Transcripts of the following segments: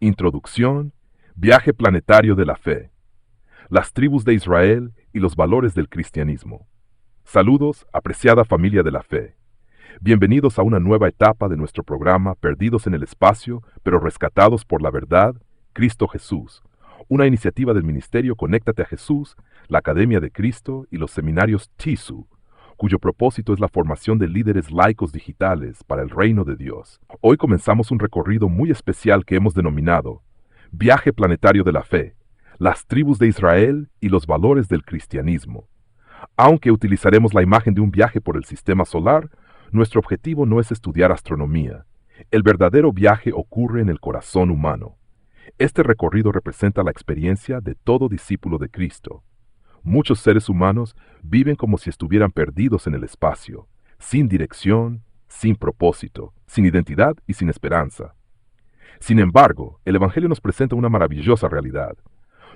Introducción, Viaje planetario de la fe, las tribus de Israel y los valores del cristianismo. Saludos, apreciada familia de la fe. Bienvenidos a una nueva etapa de nuestro programa Perdidos en el Espacio, pero rescatados por la verdad, Cristo Jesús, una iniciativa del Ministerio Conéctate a Jesús, la Academia de Cristo y los seminarios TISU, cuyo propósito es la formación de líderes laicos digitales para el reino de Dios. Hoy comenzamos un recorrido muy especial que hemos denominado Viaje planetario de la fe, las tribus de Israel y los valores del cristianismo. Aunque utilizaremos la imagen de un viaje por el sistema solar, nuestro objetivo no es estudiar astronomía. El verdadero viaje ocurre en el corazón humano. Este recorrido representa la experiencia de todo discípulo de Cristo. Muchos seres humanos viven como si estuvieran perdidos en el espacio, sin dirección, sin propósito, sin identidad y sin esperanza. Sin embargo, el Evangelio nos presenta una maravillosa realidad.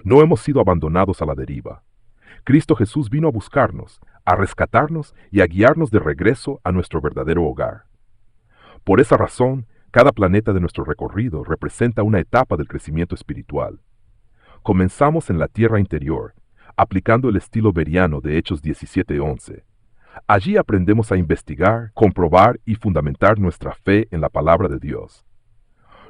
No hemos sido abandonados a la deriva. Cristo Jesús vino a buscarnos, a rescatarnos y a guiarnos de regreso a nuestro verdadero hogar. Por esa razón, cada planeta de nuestro recorrido representa una etapa del crecimiento espiritual. Comenzamos en la tierra interior, aplicando el estilo beriano de Hechos 17:11. Allí aprendemos a investigar, comprobar y fundamentar nuestra fe en la palabra de Dios.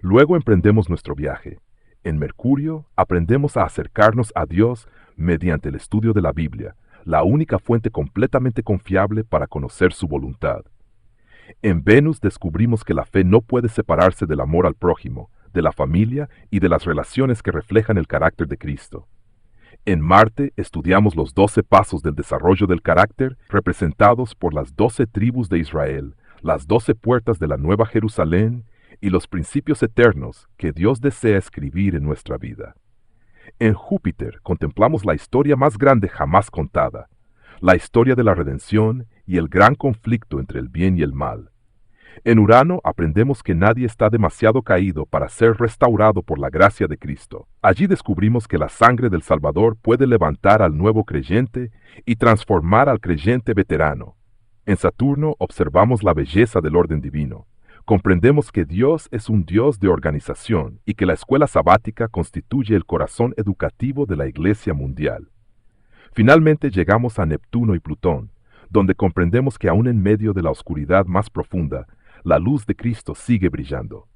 Luego emprendemos nuestro viaje. En Mercurio aprendemos a acercarnos a Dios mediante el estudio de la Biblia, la única fuente completamente confiable para conocer su voluntad. En Venus descubrimos que la fe no puede separarse del amor al prójimo, de la familia y de las relaciones que reflejan el carácter de Cristo. En Marte estudiamos los 12 pasos del desarrollo del carácter representados por las 12 tribus de Israel, las 12 puertas de la Nueva Jerusalén y los principios eternos que Dios desea escribir en nuestra vida. En Júpiter contemplamos la historia más grande jamás contada, la historia de la redención y el gran conflicto entre el bien y el mal. En Urano aprendemos que nadie está demasiado caído para ser restaurado por la gracia de Cristo. Allí descubrimos que la sangre del Salvador puede levantar al nuevo creyente y transformar al creyente veterano. En Saturno observamos la belleza del orden divino. Comprendemos que Dios es un Dios de organización y que la escuela sabática constituye el corazón educativo de la Iglesia mundial. Finalmente llegamos a Neptuno y Plutón, donde comprendemos que aún en medio de la oscuridad más profunda, la luz de Cristo sigue brillando.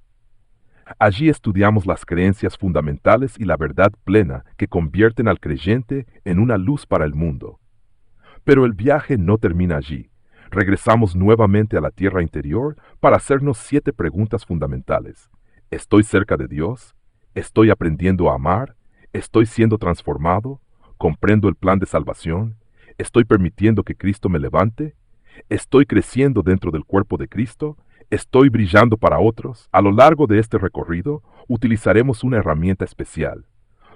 Allí estudiamos las creencias fundamentales y la verdad plena que convierten al creyente en una luz para el mundo. Pero el viaje no termina allí. Regresamos nuevamente a la tierra interior para hacernos 7 preguntas fundamentales. ¿Estoy cerca de Dios? ¿Estoy aprendiendo a amar? ¿Estoy siendo transformado? ¿Comprendo el plan de salvación? ¿Estoy permitiendo que Cristo me levante? ¿Estoy creciendo dentro del cuerpo de Cristo? ¿Estoy brillando para otros? A lo largo de este recorrido, utilizaremos una herramienta especial,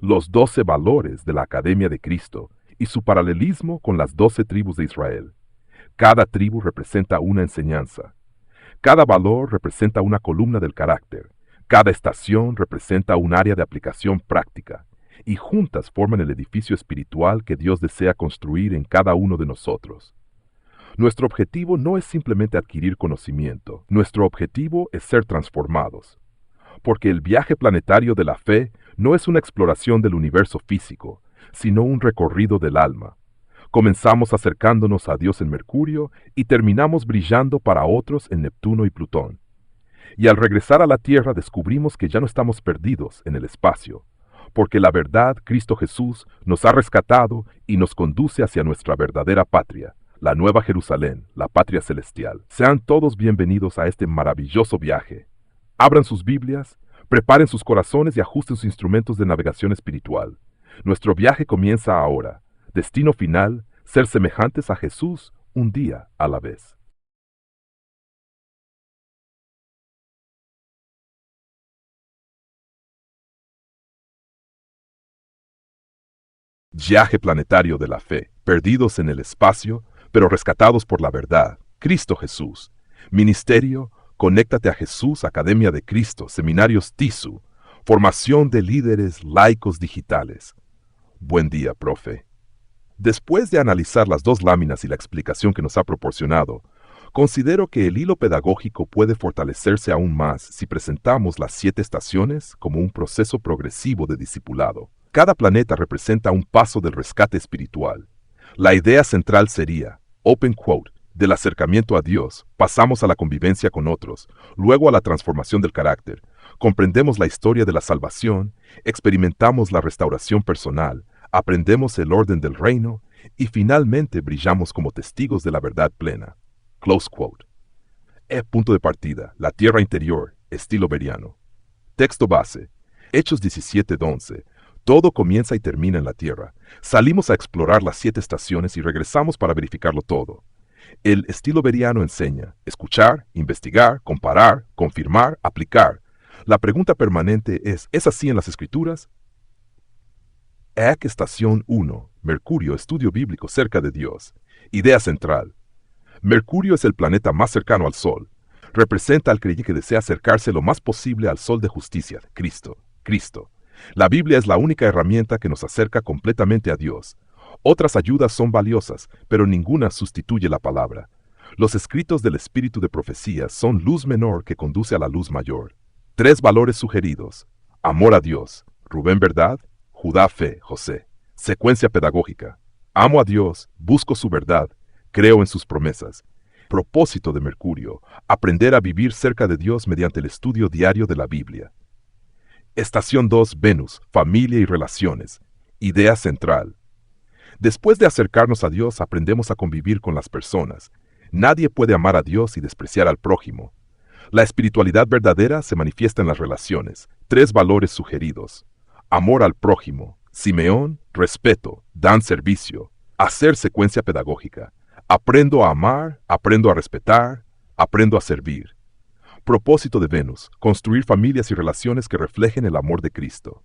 los 12 valores de la Academia de Cristo y su paralelismo con las 12 tribus de Israel. Cada tribu representa una enseñanza. Cada valor representa una columna del carácter. Cada estación representa un área de aplicación práctica. Y juntas forman el edificio espiritual que Dios desea construir en cada uno de nosotros. Nuestro objetivo no es simplemente adquirir conocimiento. Nuestro objetivo es ser transformados. Porque el viaje planetario de la fe no es una exploración del universo físico, sino un recorrido del alma. Comenzamos acercándonos a Dios en Mercurio y terminamos brillando para otros en Neptuno y Plutón. Y al regresar a la Tierra descubrimos que ya no estamos perdidos en el espacio, porque la verdad, Cristo Jesús, nos ha rescatado y nos conduce hacia nuestra verdadera patria, la Nueva Jerusalén, la patria celestial. Sean todos bienvenidos a este maravilloso viaje. Abran sus Biblias, preparen sus corazones y ajusten sus instrumentos de navegación espiritual. Nuestro viaje comienza ahora. Destino final, ser semejantes a Jesús un día a la vez. Viaje planetario de la fe, perdidos en el espacio, pero rescatados por la verdad, Cristo Jesús. Ministerio, Conéctate a Jesús, Academia de Cristo, Seminarios TISU, formación de líderes laicos digitales. Buen día, profe. Después de analizar las 2 láminas y la explicación que nos ha proporcionado, Considero que el hilo pedagógico puede fortalecerse aún más si presentamos las 7 estaciones como un proceso progresivo de discipulado. Cada planeta representa un paso del rescate espiritual. La idea central sería, open quote, del acercamiento a Dios, pasamos a la convivencia con otros, luego a la transformación del carácter, comprendemos la historia de la salvación, experimentamos la restauración personal, aprendemos el orden del reino y finalmente brillamos como testigos de la verdad plena. Close quote. Punto de partida, la tierra interior, estilo beriano. Texto base, Hechos 17:11. Todo comienza y termina en la tierra. Salimos a explorar las 7 estaciones y regresamos para verificarlo todo. El estilo beriano enseña, escuchar, investigar, comparar, confirmar, aplicar. La pregunta permanente ¿es así en las Escrituras? Estación 1. Mercurio, estudio bíblico cerca de Dios. Idea central. Mercurio es el planeta más cercano al Sol. Representa al creyente que desea acercarse lo más posible al Sol de justicia, Cristo. La Biblia es la única herramienta que nos acerca completamente a Dios. Otras ayudas son valiosas, pero ninguna sustituye la palabra. Los escritos del espíritu de profecía son luz menor que conduce a la luz mayor. 3 valores sugeridos. Amor a Dios. Rubén verdad. Judá fe. José. Secuencia pedagógica. Amo a Dios, busco su verdad, creo en sus promesas. Propósito de Mercurio. Aprender a vivir cerca de Dios mediante el estudio diario de la Biblia. Estación 2. Venus. Familia y relaciones. Idea central. Después de acercarnos a Dios, aprendemos a convivir con las personas. Nadie puede amar a Dios y despreciar al prójimo. La espiritualidad verdadera se manifiesta en las relaciones. 3 valores sugeridos. Amor al prójimo. Simeón, respeto, dan servicio. Hacer secuencia pedagógica. Aprendo a amar, aprendo a respetar, aprendo a servir. Propósito de Venus. Construir familias y relaciones que reflejen el amor de Cristo.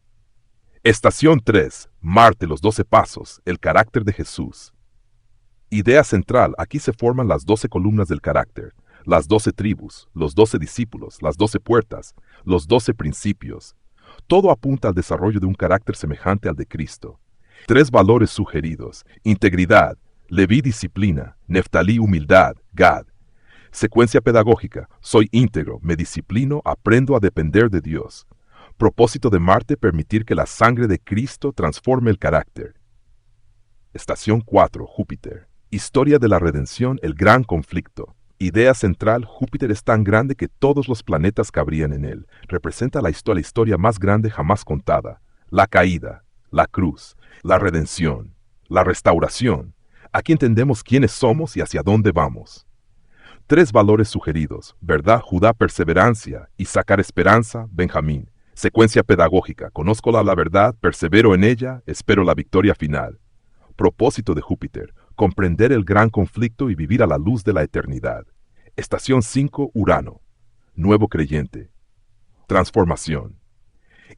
Estación 3. Marte, los 12 pasos, el carácter de Jesús. Idea central, aquí se forman las 12 columnas del carácter, las 12 tribus, los 12 discípulos, las 12 puertas, los 12 principios. Todo apunta al desarrollo de un carácter semejante al de Cristo. 3 valores sugeridos, integridad, Leví disciplina, Neftalí humildad, Gad. Secuencia pedagógica, soy íntegro, me disciplino, aprendo a depender de Dios. Propósito de Marte, permitir que la sangre de Cristo transforme el carácter. Estación 4. Júpiter. Historia de la redención, el gran conflicto. Idea central, Júpiter es tan grande que todos los planetas cabrían en él. Representa la historia más grande jamás contada. La caída, la cruz, la redención, la restauración. Aquí entendemos quiénes somos y hacia dónde vamos. 3 valores sugeridos, verdad, Judá, perseverancia, Isaacar, esperanza, Benjamín. Secuencia pedagógica, conozco la verdad, persevero en ella, espero la victoria final. Propósito de Júpiter, comprender el gran conflicto y vivir a la luz de la eternidad. Estación 5. Urano. Nuevo creyente. Transformación.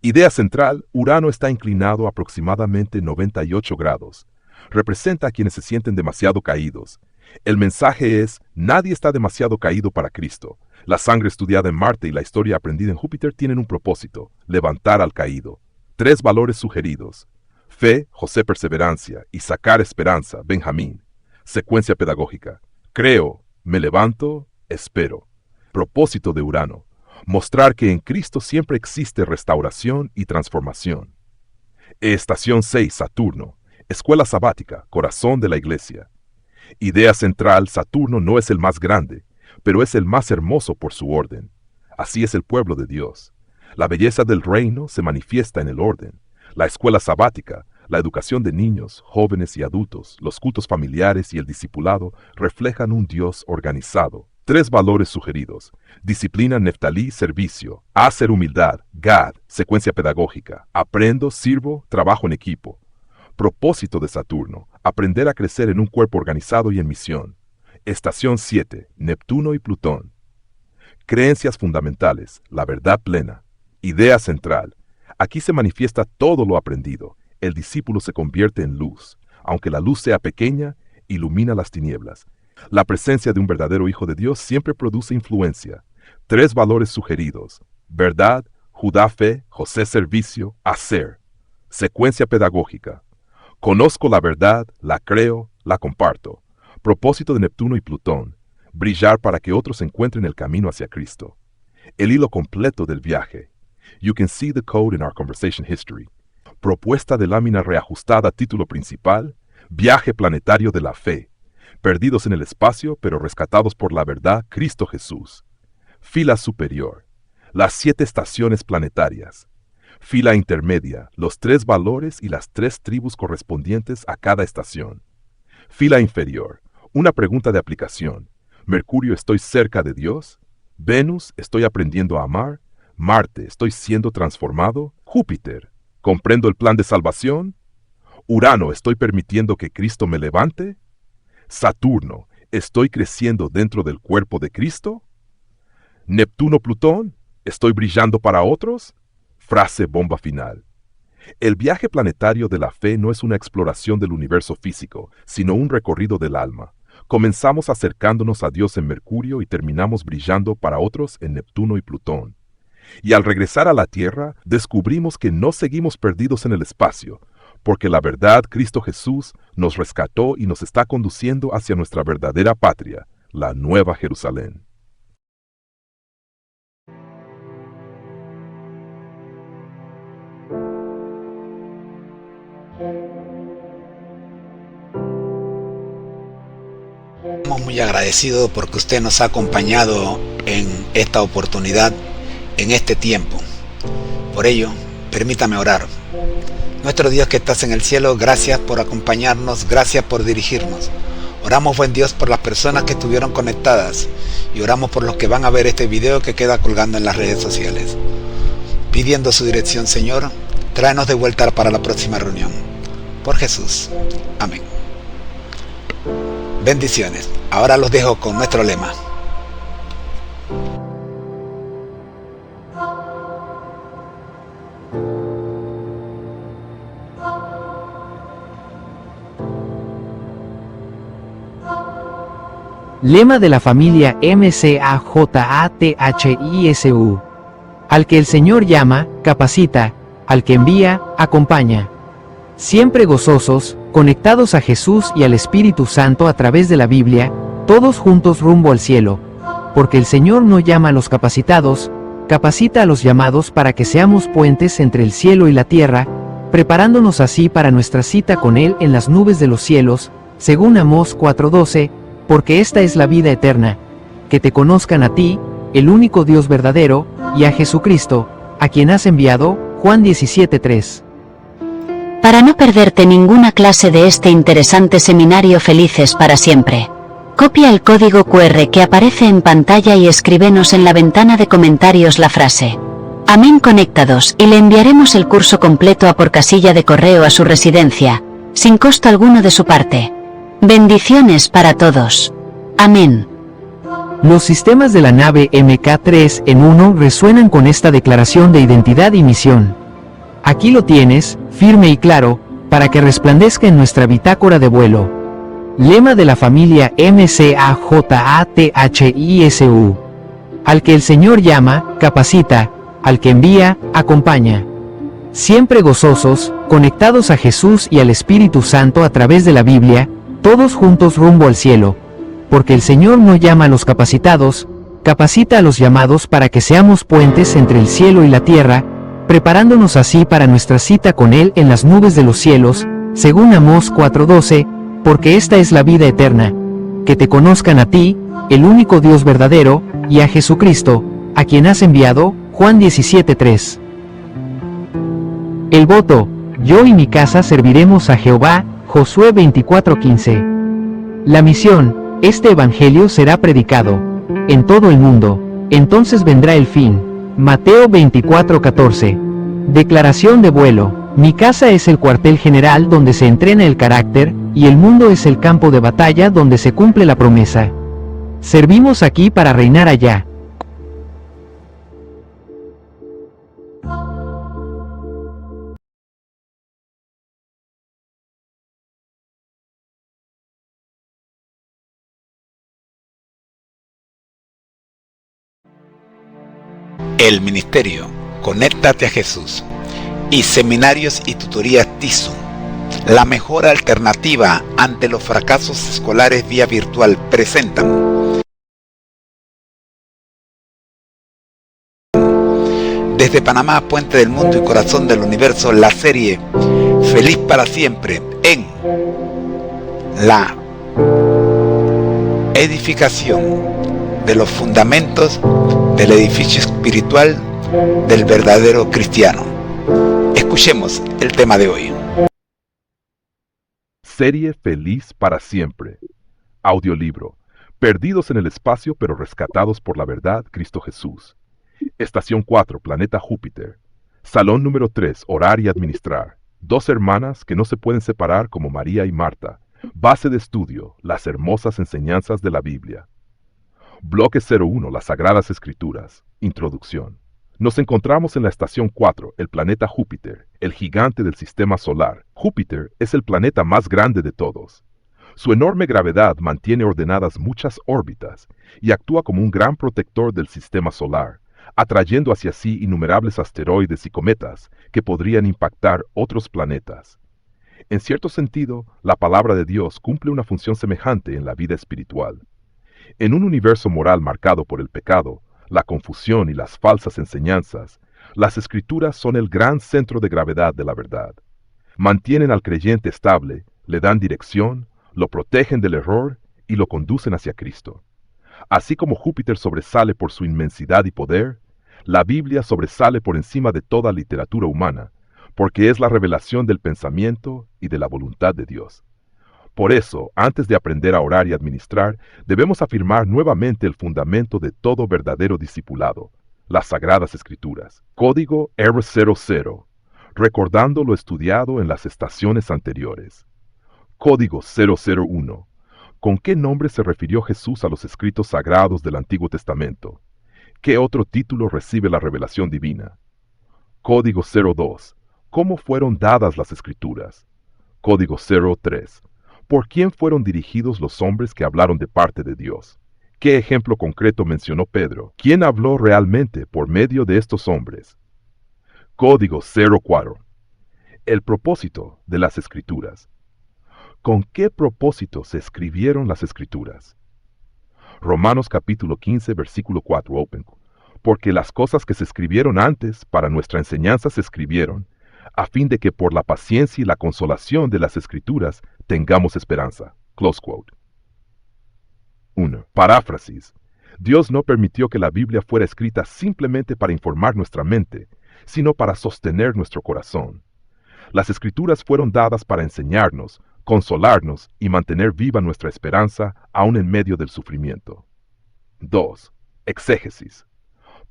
Idea central, Urano está inclinado aproximadamente 98 grados. Representa a quienes se sienten demasiado caídos. El mensaje es, nadie está demasiado caído para Cristo. La sangre estudiada en Marte y la historia aprendida en Júpiter tienen un propósito, levantar al caído. 3 valores sugeridos. Fe, José perseverancia, Isaacar esperanza, Benjamín. Secuencia pedagógica. Creo, me levanto, espero. Propósito de Urano. Mostrar que en Cristo siempre existe restauración y transformación. Estación 6. Saturno. Escuela sabática, corazón de la iglesia. Idea central, Saturno no es el más grande, pero es el más hermoso por su orden. Así es el pueblo de Dios. La belleza del reino se manifiesta en el orden. La escuela sabática, la educación de niños, jóvenes y adultos, los cultos familiares y el discipulado reflejan un Dios organizado. 3 valores sugeridos. Disciplina, Neftalí, servicio. Hacer humildad, Gad, secuencia pedagógica. Aprendo, sirvo, trabajo en equipo. Propósito de Saturno, aprender a crecer en un cuerpo organizado y en misión. Estación 7. Neptuno y Plutón. Creencias fundamentales, la verdad plena. Idea central. Aquí se manifiesta todo lo aprendido. El discípulo se convierte en luz. Aunque la luz sea pequeña, ilumina las tinieblas. La presencia de un verdadero Hijo de Dios siempre produce influencia. 3 valores sugeridos. Verdad, Judá fe, José servicio, hacer. Secuencia pedagógica. Conozco la verdad, la creo, la comparto. Propósito de Neptuno y Plutón. Brillar para que otros encuentren el camino hacia Cristo. El hilo completo del viaje. You can see the code in our conversation history. Propuesta de lámina reajustada, título principal, Viaje planetario de la fe. Perdidos en el espacio, pero rescatados por la verdad, Cristo Jesús. Fila superior. Las 7 estaciones planetarias. Fila intermedia, los 3 valores y las 3 tribus correspondientes a cada estación. Fila inferior, una pregunta de aplicación. Mercurio, ¿estoy cerca de Dios? Venus, ¿estoy aprendiendo a amar? Marte, ¿estoy siendo transformado? Júpiter, ¿comprendo el plan de salvación? Urano, ¿estoy permitiendo que Cristo me levante? Saturno, ¿estoy creciendo dentro del cuerpo de Cristo? Neptuno, Plutón, ¿estoy brillando para otros? Frase bomba final. El viaje planetario de la fe no es una exploración del universo físico, sino un recorrido del alma. Comenzamos acercándonos a Dios en Mercurio y terminamos brillando para otros en Neptuno y Plutón. Y al regresar a la Tierra, descubrimos que no seguimos perdidos en el espacio, porque la verdad, Cristo Jesús, nos rescató y nos está conduciendo hacia nuestra verdadera patria, la Nueva Jerusalén. Estamos muy agradecidos porque usted nos ha acompañado en esta oportunidad, en este tiempo. Por ello, permítame orar. Nuestro Dios que estás en el cielo, gracias por acompañarnos, gracias por dirigirnos. Oramos, buen Dios, por las personas que estuvieron conectadas y oramos por los que van a ver este video que queda colgando en las redes sociales. Pidiendo su dirección, Señor, tráenos de vuelta para la próxima reunión. Por Jesús. Amén. Bendiciones. Ahora los dejo con nuestro lema. Lema de la familia MCAJATHISU. Al que el Señor llama, capacita, al que envía, acompaña. Siempre gozosos, conectados a Jesús y al Espíritu Santo a través de la Biblia, todos juntos rumbo al cielo. Porque el Señor no llama a los capacitados, capacita a los llamados para que seamos puentes entre el cielo y la tierra, preparándonos así para nuestra cita con Él en las nubes de los cielos, según Amós 4:12, porque esta es la vida eterna, que te conozcan a ti, el único Dios verdadero, y a Jesucristo, a quien has enviado, Juan 17:3. Para no perderte ninguna clase de este interesante seminario Felices para Siempre, copia el código QR que aparece en pantalla y escríbenos en la ventana de comentarios la frase Amén conectados y le enviaremos el curso completo a por casilla de correo a su residencia, sin costo alguno de su parte. Bendiciones para todos. Amén. Los sistemas de la nave MK3 en 1 resuenan con esta declaración de identidad y misión. Aquí lo tienes, firme y claro, para que resplandezca en nuestra bitácora de vuelo. Lema de la familia MCAJATHISU. Al que el Señor llama, capacita, al que envía, acompaña. Siempre gozosos, conectados a Jesús y al Espíritu Santo a través de la Biblia, todos juntos rumbo al cielo. Porque el Señor no llama a los capacitados, capacita a los llamados para que seamos puentes entre el cielo y la tierra, preparándonos así para nuestra cita con Él en las nubes de los cielos, según Amós 4:12, porque esta es la vida eterna, que te conozcan a ti, el único Dios verdadero, y a Jesucristo, a quien has enviado, Juan 17:3. El voto, yo y mi casa serviremos a Jehová, Josué 24:15. La misión, este evangelio será predicado en todo el mundo, entonces vendrá el fin. Mateo 24:14. Declaración de vuelo. Mi casa es el cuartel general donde se entrena el carácter, y el mundo es el campo de batalla donde se cumple la promesa. Servimos aquí para reinar allá. El Ministerio Conéctate a Jesús y Seminarios y Tutorías TISU, la mejor alternativa ante los fracasos escolares vía virtual, presentan Desde Panamá, puente del mundo y corazón del universo, la serie Feliz para siempre en la edificación de los fundamentos del edificio espiritual del verdadero cristiano. Escuchemos el tema de hoy. Serie Feliz para siempre. Audiolibro. Perdidos en el espacio pero rescatados por la verdad, Cristo Jesús. Estación 4, Planeta Júpiter. Salón número 3, Orar y Administrar. Dos hermanas que no se pueden separar como María y Marta. Base de estudio, las hermosas enseñanzas de la Biblia. Bloque 01, las Sagradas Escrituras. Introducción. Nos encontramos en la estación 4, el planeta Júpiter, el gigante del sistema solar. Júpiter es el planeta más grande de todos. Su enorme gravedad mantiene ordenadas muchas órbitas y actúa como un gran protector del sistema solar, atrayendo hacia sí innumerables asteroides y cometas que podrían impactar otros planetas. En cierto sentido, la palabra de Dios cumple una función semejante en la vida espiritual. En un universo moral marcado por el pecado, la confusión y las falsas enseñanzas, las Escrituras son el gran centro de gravedad de la verdad. Mantienen al creyente estable, le dan dirección, lo protegen del error y lo conducen hacia Cristo. Así como Júpiter sobresale por su inmensidad y poder, la Biblia sobresale por encima de toda literatura humana, porque es la revelación del pensamiento y de la voluntad de Dios. Por eso, antes de aprender a orar y administrar, debemos afirmar nuevamente el fundamento de todo verdadero discipulado, las Sagradas Escrituras. Código R00, recordando lo estudiado en las estaciones anteriores. Código 001. ¿Con qué nombre se refirió Jesús a los escritos sagrados del Antiguo Testamento? ¿Qué otro título recibe la revelación divina? Código 02. ¿Cómo fueron dadas las Escrituras? Código 03. ¿Por quién fueron dirigidos los hombres que hablaron de parte de Dios? ¿Qué ejemplo concreto mencionó Pedro? ¿Quién habló realmente por medio de estos hombres? Código 04. El propósito de las Escrituras. ¿Con qué propósito se escribieron las Escrituras? Romanos capítulo 15, versículo 4, open. Porque las cosas que se escribieron antes para nuestra enseñanza se escribieron, a fin de que por la paciencia y la consolación de las Escrituras tengamos esperanza. Close quote. 1. Paráfrasis. Dios no permitió que la Biblia fuera escrita simplemente para informar nuestra mente, sino para sostener nuestro corazón. Las Escrituras fueron dadas para enseñarnos, consolarnos y mantener viva nuestra esperanza aún en medio del sufrimiento. 2. Exégesis.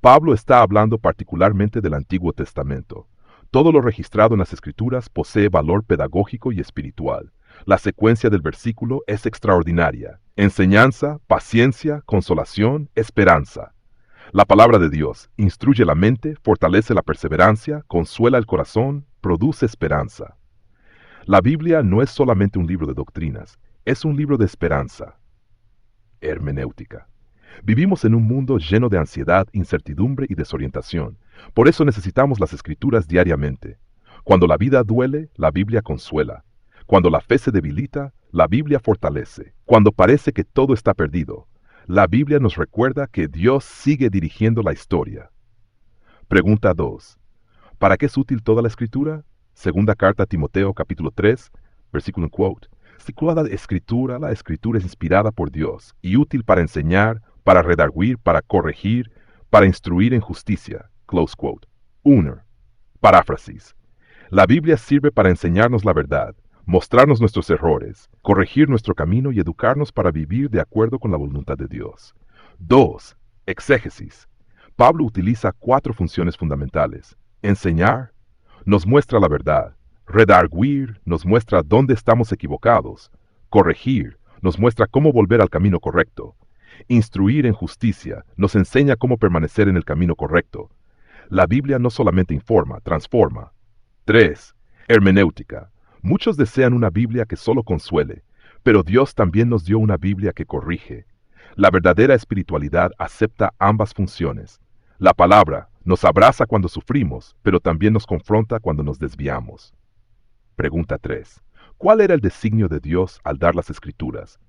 Pablo está hablando particularmente del Antiguo Testamento. Todo lo registrado en las Escrituras posee valor pedagógico y espiritual. La secuencia del versículo es extraordinaria. Enseñanza, paciencia, consolación, esperanza. La palabra de Dios instruye la mente, fortalece la perseverancia, consuela el corazón, produce esperanza. La Biblia no es solamente un libro de doctrinas, es un libro de esperanza. Hermenéutica. Vivimos en un mundo lleno de ansiedad, incertidumbre y desorientación. Por eso necesitamos las Escrituras diariamente. Cuando la vida duele, la Biblia consuela. Cuando la fe se debilita, la Biblia fortalece. Cuando parece que todo está perdido, la Biblia nos recuerda que Dios sigue dirigiendo la historia. Pregunta 2. ¿Para qué es útil toda la Escritura? Segunda carta a Timoteo, capítulo 3, versículo quote. Titulada Escritura, la Escritura es inspirada por Dios y útil para enseñar, para redarguir, para corregir, para instruir en justicia. Close quote. 1. Paráfrasis. La Biblia sirve para enseñarnos la verdad, mostrarnos nuestros errores, corregir nuestro camino y educarnos para vivir de acuerdo con la voluntad de Dios. 2. Exégesis. Pablo utiliza 4 funciones fundamentales. Enseñar, nos muestra la verdad. Redarguir, nos muestra dónde estamos equivocados. Corregir, nos muestra cómo volver al camino correcto. Instruir en justicia, nos enseña cómo permanecer en el camino correcto. La Biblia no solamente informa, transforma. 3. Hermenéutica. Muchos desean una Biblia que solo consuele, pero Dios también nos dio una Biblia que corrige. La verdadera espiritualidad acepta ambas funciones. La palabra nos abraza cuando sufrimos, pero también nos confronta cuando nos desviamos. Pregunta 3. ¿Cuál era el designio de Dios al dar las Escrituras?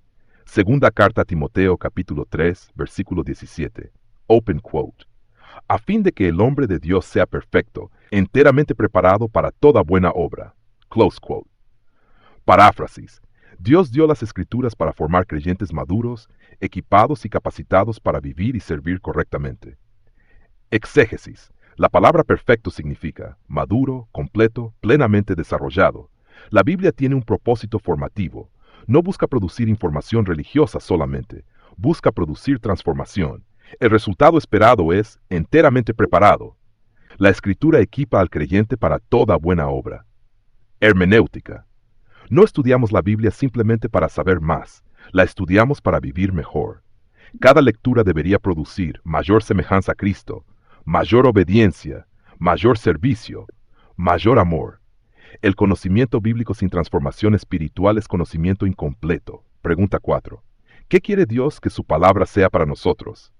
Segunda carta a Timoteo, capítulo 3, versículo 17. Open quote. a fin de que el hombre de Dios sea perfecto, enteramente preparado para toda buena obra. Close quote. Paráfrasis. Dios dio las Escrituras para formar creyentes maduros, equipados y capacitados para vivir y servir correctamente. Exégesis. La palabra perfecto significa maduro, completo, plenamente desarrollado. La Biblia tiene un propósito formativo. No busca producir información religiosa solamente, busca producir transformación. El resultado esperado es enteramente preparado. La Escritura equipa al creyente para toda buena obra. Hermenéutica. No estudiamos la Biblia simplemente para saber más, la estudiamos para vivir mejor. Cada lectura debería producir mayor semejanza a Cristo, mayor obediencia, mayor servicio, mayor amor. El conocimiento bíblico sin transformación espiritual es conocimiento incompleto. Pregunta 4. ¿Qué quiere Dios que su palabra sea para nosotros?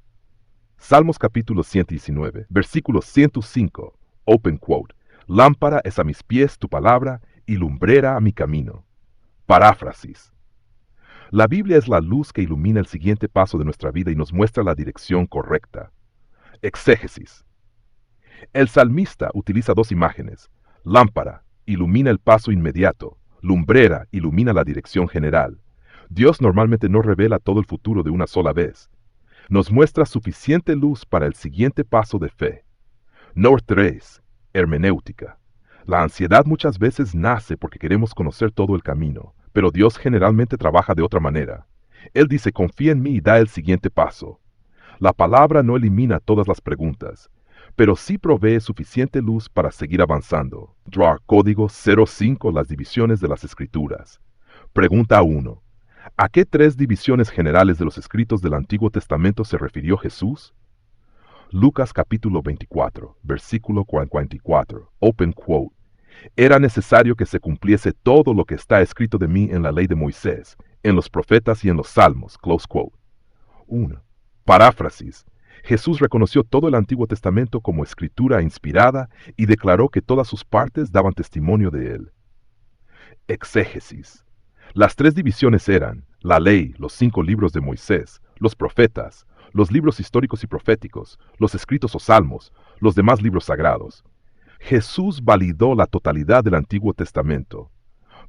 Salmos capítulo 119, versículo 105, open quote. Lámpara es a mis pies tu palabra y lumbrera a mi camino. Paráfrasis. La Biblia es la luz que ilumina el siguiente paso de nuestra vida y nos muestra la dirección correcta. Exégesis. El salmista utiliza dos imágenes. Lámpara ilumina el paso inmediato. Lumbrera ilumina la dirección general. Dios normalmente no revela todo el futuro de una sola vez. Nos muestra suficiente luz para el siguiente paso de fe. Note 3. Hermenéutica. La ansiedad muchas veces nace porque queremos conocer todo el camino, pero Dios generalmente trabaja de otra manera. Él dice, confía en mí y da el siguiente paso. La palabra no elimina todas las preguntas, pero sí provee suficiente luz para seguir avanzando. Draw código 05 las divisiones de las Escrituras. Pregunta 1. ¿A qué tres divisiones generales de los escritos del Antiguo Testamento se refirió Jesús? Lucas capítulo 24, versículo 44, open quote. Era necesario que se cumpliese todo lo que está escrito de mí en la ley de Moisés, en los profetas y en los salmos, close quote. 1. Paráfrasis. Jesús reconoció todo el Antiguo Testamento como escritura inspirada y declaró que todas sus partes daban testimonio de él. Exégesis. Las tres divisiones eran la ley, los 5 libros de Moisés, los profetas, los libros históricos y proféticos, los escritos o salmos, los demás libros sagrados. Jesús validó la totalidad del Antiguo Testamento.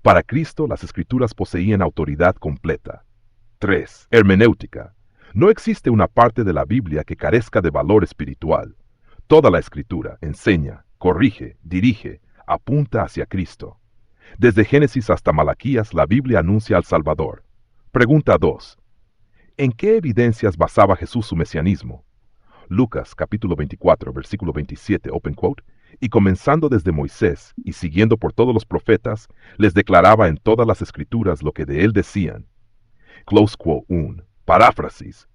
Para Cristo, las Escrituras poseían autoridad completa. 3. Hermenéutica. No existe una parte de la Biblia que carezca de valor espiritual. Toda la Escritura enseña, corrige, dirige, apunta hacia Cristo. Desde Génesis hasta Malaquías, la Biblia anuncia al Salvador. Pregunta 2. ¿En qué evidencias basaba Jesús su mesianismo? Lucas capítulo 24, versículo 27, open quote. Y comenzando desde Moisés y siguiendo por todos los profetas, les declaraba en todas las Escrituras lo que de él decían. Close quote 1. Paráfrasis.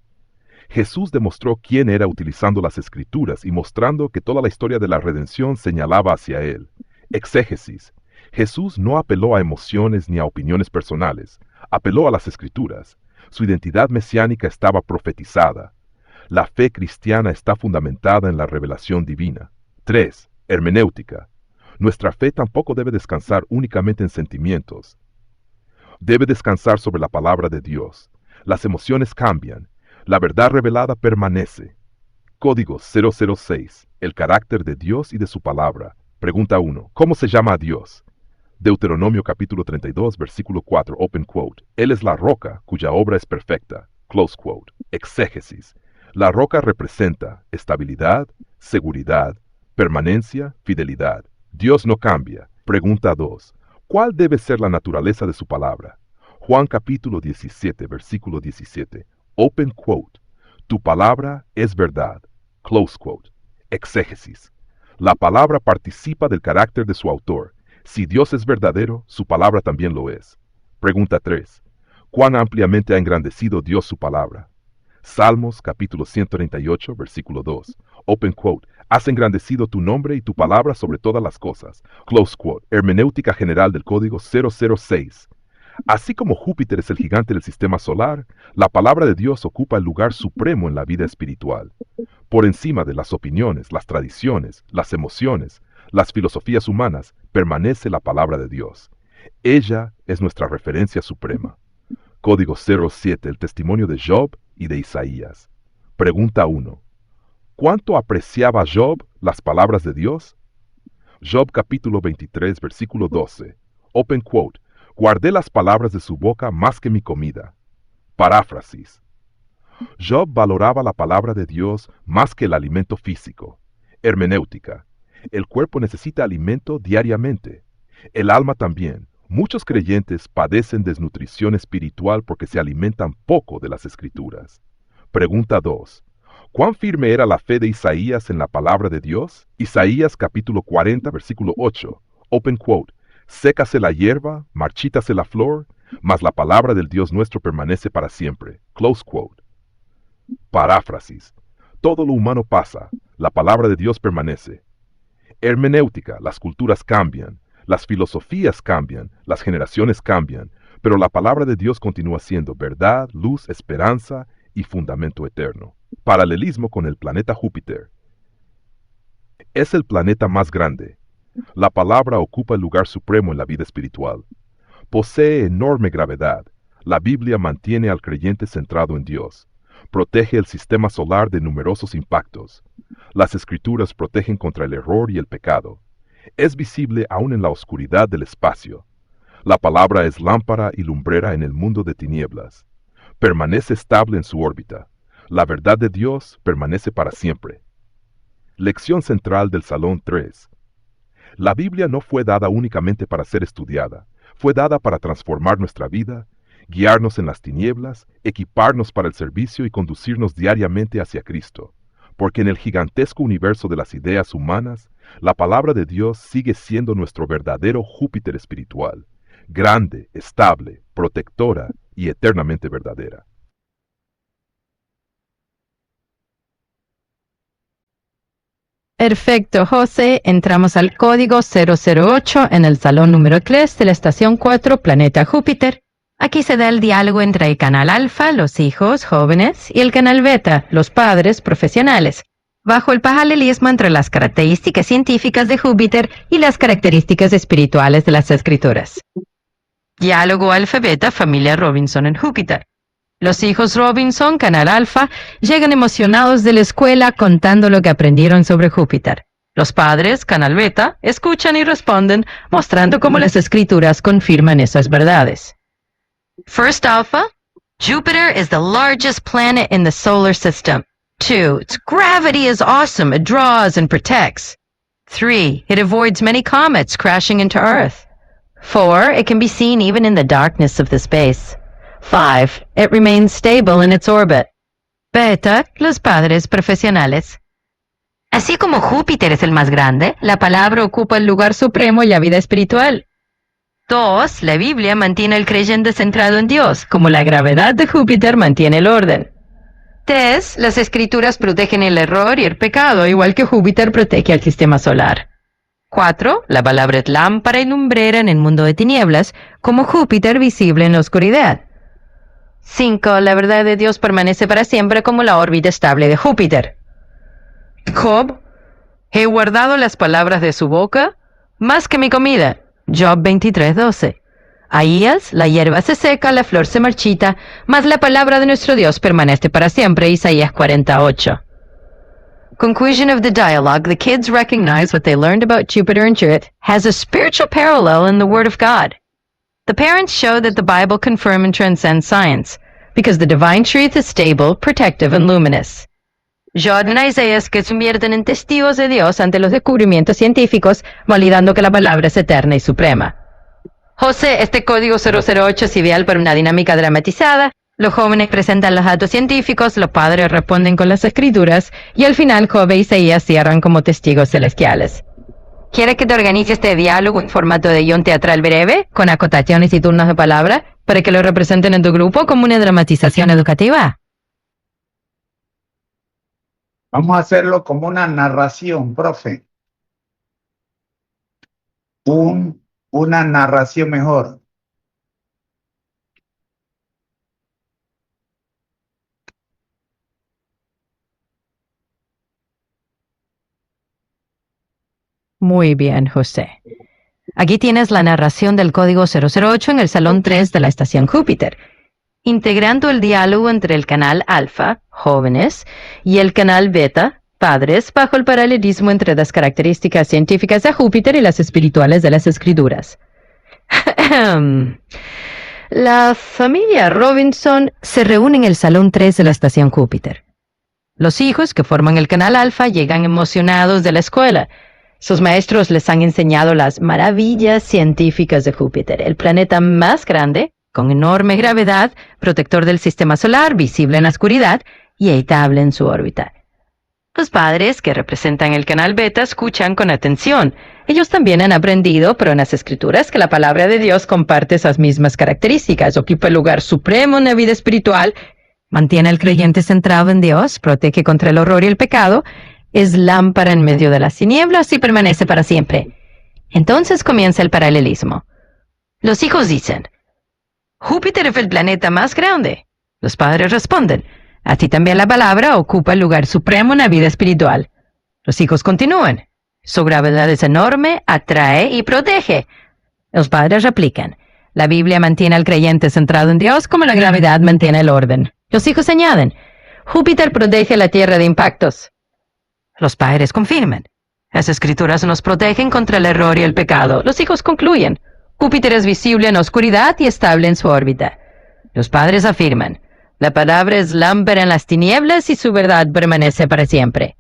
Jesús demostró quién era utilizando las Escrituras y mostrando que toda la historia de la redención señalaba hacia él. Exégesis. Jesús no apeló a emociones ni a opiniones personales, apeló a las Escrituras. Su identidad mesiánica estaba profetizada. La fe cristiana está fundamentada en la revelación divina. 3. Hermenéutica. Nuestra fe tampoco debe descansar únicamente en sentimientos. Debe descansar sobre la palabra de Dios. Las emociones cambian. La verdad revelada permanece. Código 006. El carácter de Dios y de su palabra. Pregunta 1. ¿Cómo se llama a Dios? Deuteronomio capítulo 32, versículo 4, open quote. Él es la roca cuya obra es perfecta. Close quote. Exégesis. La roca representa estabilidad, seguridad, permanencia, fidelidad. Dios no cambia. Pregunta 2. ¿Cuál debe ser la naturaleza de su palabra? Juan capítulo 17, versículo 17. Open quote. Tu palabra es verdad. Close quote. Exégesis. La palabra participa del carácter de su autor. Si Dios es verdadero, su palabra también lo es. Pregunta 3. ¿Cuán ampliamente ha engrandecido Dios su palabra? Salmos capítulo 138, versículo 2. Open quote. Has engrandecido tu nombre y tu palabra sobre todas las cosas. Close quote. Hermenéutica general del código 006. Así como Júpiter es el gigante del sistema solar, la palabra de Dios ocupa el lugar supremo en la vida espiritual. Por encima de las opiniones, las tradiciones, las emociones, las filosofías humanas, permanece la palabra de Dios. Ella es nuestra referencia suprema. Código 07, el testimonio de Job y de Isaías. Pregunta 1. ¿Cuánto apreciaba Job las palabras de Dios? Job capítulo 23, versículo 12. Open quote. Guardé las palabras de su boca más que mi comida. Paráfrasis. Job valoraba la palabra de Dios más que el alimento físico. Hermenéutica. El cuerpo necesita alimento diariamente. El alma también. Muchos creyentes padecen desnutrición espiritual porque se alimentan poco de las Escrituras. Pregunta 2. ¿Cuán firme era la fe de Isaías en la palabra de Dios? Isaías capítulo 40, versículo 8. Open quote. Sécase la hierba, marchítase la flor, mas la palabra del Dios nuestro permanece para siempre. Close quote. Paráfrasis. Todo lo humano pasa, la palabra de Dios permanece. Hermenéutica. Las culturas cambian, las filosofías cambian, las generaciones cambian, pero la palabra de Dios continúa siendo verdad, luz, esperanza y fundamento eterno. Paralelismo con el planeta Júpiter. Es el planeta más grande. La palabra ocupa el lugar supremo en la vida espiritual. Posee enorme gravedad. La Biblia mantiene al creyente centrado en Dios. Protege el sistema solar de numerosos impactos. Las Escrituras protegen contra el error y el pecado. Es visible aún en la oscuridad del espacio. La palabra es lámpara y lumbrera en el mundo de tinieblas. Permanece estable en su órbita. La verdad de Dios permanece para siempre. Lección central del Salón 3. La Biblia no fue dada únicamente para ser estudiada, fue dada para transformar nuestra vida, guiarnos en las tinieblas, equiparnos para el servicio y conducirnos diariamente hacia Cristo. Porque en el gigantesco universo de las ideas humanas, la palabra de Dios sigue siendo nuestro verdadero Júpiter espiritual, grande, estable, protectora y eternamente verdadera. Perfecto, José. Entramos al código 008 en el salón número 3 de la estación 4, planeta Júpiter. Aquí se da el diálogo entre el canal alfa, los hijos jóvenes, y el canal beta, los padres profesionales, bajo el paralelismo entre las características científicas de Júpiter y las características espirituales de las escrituras. Diálogo alfa-beta, familia Robinson en Júpiter. Los hijos Robinson, canal alfa, llegan emocionados de la escuela contando lo que aprendieron sobre Júpiter. Los padres, canal beta, escuchan y responden, mostrando cómo las escrituras confirman esas verdades. First alpha, Jupiter is the largest planet in the solar system. 2, its gravity is awesome, it draws and protects. 3, it avoids many comets crashing into Earth. 4, it can be seen even in the darkness of the space. 5, it remains stable in its orbit. Beta, los padres profesionales. Así como Júpiter es el más grande, la palabra ocupa el lugar supremo en la vida espiritual. 2, la Biblia mantiene al creyente centrado en Dios, como la gravedad de Júpiter mantiene el orden. 3, las escrituras protegen el error y el pecado, igual que Júpiter protege al sistema solar. 4, la palabra es lámpara y lumbrera en el mundo de tinieblas, como Júpiter visible en la oscuridad. 5, la verdad de Dios permanece para siempre como la órbita estable de Júpiter. Job, he guardado las palabras de su boca más que mi comida. Job 23:12. Ahías, la hierba se seca, la flor se marchita, mas la palabra de nuestro Dios permanece para siempre. Isaías 48. Conclusion of the dialogue, the kids recognize what they learned about Jupiter and Judith has a spiritual parallel in the Word of God. The parents show that the Bible confirms and transcends science, because the divine truth is stable, protective, and luminous. Jordan y Isaías que se convierten en testigos de Dios ante los descubrimientos científicos, validando que la palabra es eterna y suprema. José, este código 008 es ideal para una dinámica dramatizada. Los jóvenes presentan los datos científicos, los padres responden con las escrituras, y al final Job e Isaías cierran como testigos celestiales. ¿Quieres que te organice este diálogo en formato de guión teatral breve, con acotaciones y turnos de palabra, para que lo representen en tu grupo como una dramatización educativa? Vamos a hacerlo como una narración, profe. Una narración mejor. Muy bien, José. Aquí tienes la narración del código 008 en el Salón 3 de la Estación Júpiter, integrando el diálogo entre el canal alfa, jóvenes, y el canal beta, padres bajo el paralelismo entre las características científicas de Júpiter y las espirituales de las Escrituras. La familia Robinson se reúne en el Salón 3 de la estación Júpiter. Los hijos que forman el canal Alfa llegan emocionados de la escuela. Sus maestros les han enseñado las maravillas científicas de Júpiter, el planeta más grande, con enorme gravedad, protector del sistema solar, visible en la oscuridad y habitable en su órbita. Los padres, que representan el canal Beta, escuchan con atención. Ellos también han aprendido, pero en las Escrituras, que la palabra de Dios comparte esas mismas características, ocupa el lugar supremo en la vida espiritual, mantiene al creyente centrado en Dios, protege contra el horror y el pecado, es lámpara en medio de las tinieblas y permanece para siempre. Entonces comienza el paralelismo. Los hijos dicen, Júpiter es el planeta más grande. Los padres responden, así también la palabra ocupa el lugar supremo en la vida espiritual. Los hijos continúan, su gravedad es enorme, atrae y protege. Los padres replican, la Biblia mantiene al creyente centrado en Dios como la gravedad mantiene el orden. Los hijos añaden, Júpiter protege la Tierra de impactos. Los padres confirman, las Escrituras nos protegen contra el error y el pecado. Los hijos concluyen, Júpiter es visible en la oscuridad y estable en su órbita. Los padres afirman, la palabra es lámpara en las tinieblas y su verdad permanece para siempre.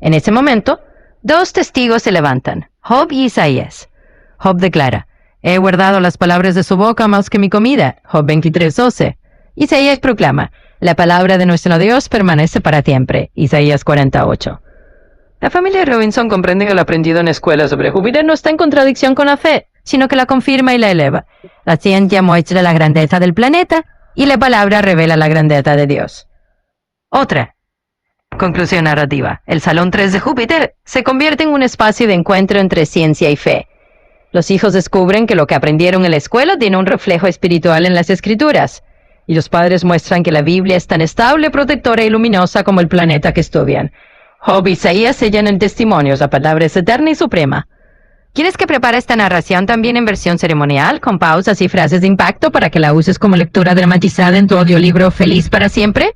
En ese momento, dos testigos se levantan, Job y Isaías. Job declara, he guardado las palabras de su boca más que mi comida. Job 23:12. Isaías proclama, la palabra de nuestro Dios permanece para siempre. Isaías 48. La familia Robinson comprende que lo aprendido en escuela sobre Júpiter no está en contradicción con la fe, sino que la confirma y la eleva. La ciencia muestra la grandeza del planeta y la palabra revela la grandeza de Dios. Otra. Conclusión narrativa. El Salón 3 de Júpiter se convierte en un espacio de encuentro entre ciencia y fe. Los hijos descubren que lo que aprendieron en la escuela tiene un reflejo espiritual en las Escrituras, y los padres muestran que la Biblia es tan estable, protectora y luminosa como el planeta que estudian. Job y Isaías sellan el testimonio, la palabra es eterna y suprema. ¿Quieres que prepare esta narración también en versión ceremonial, con pausas y frases de impacto para que la uses como lectura dramatizada en tu audiolibro Feliz para Siempre?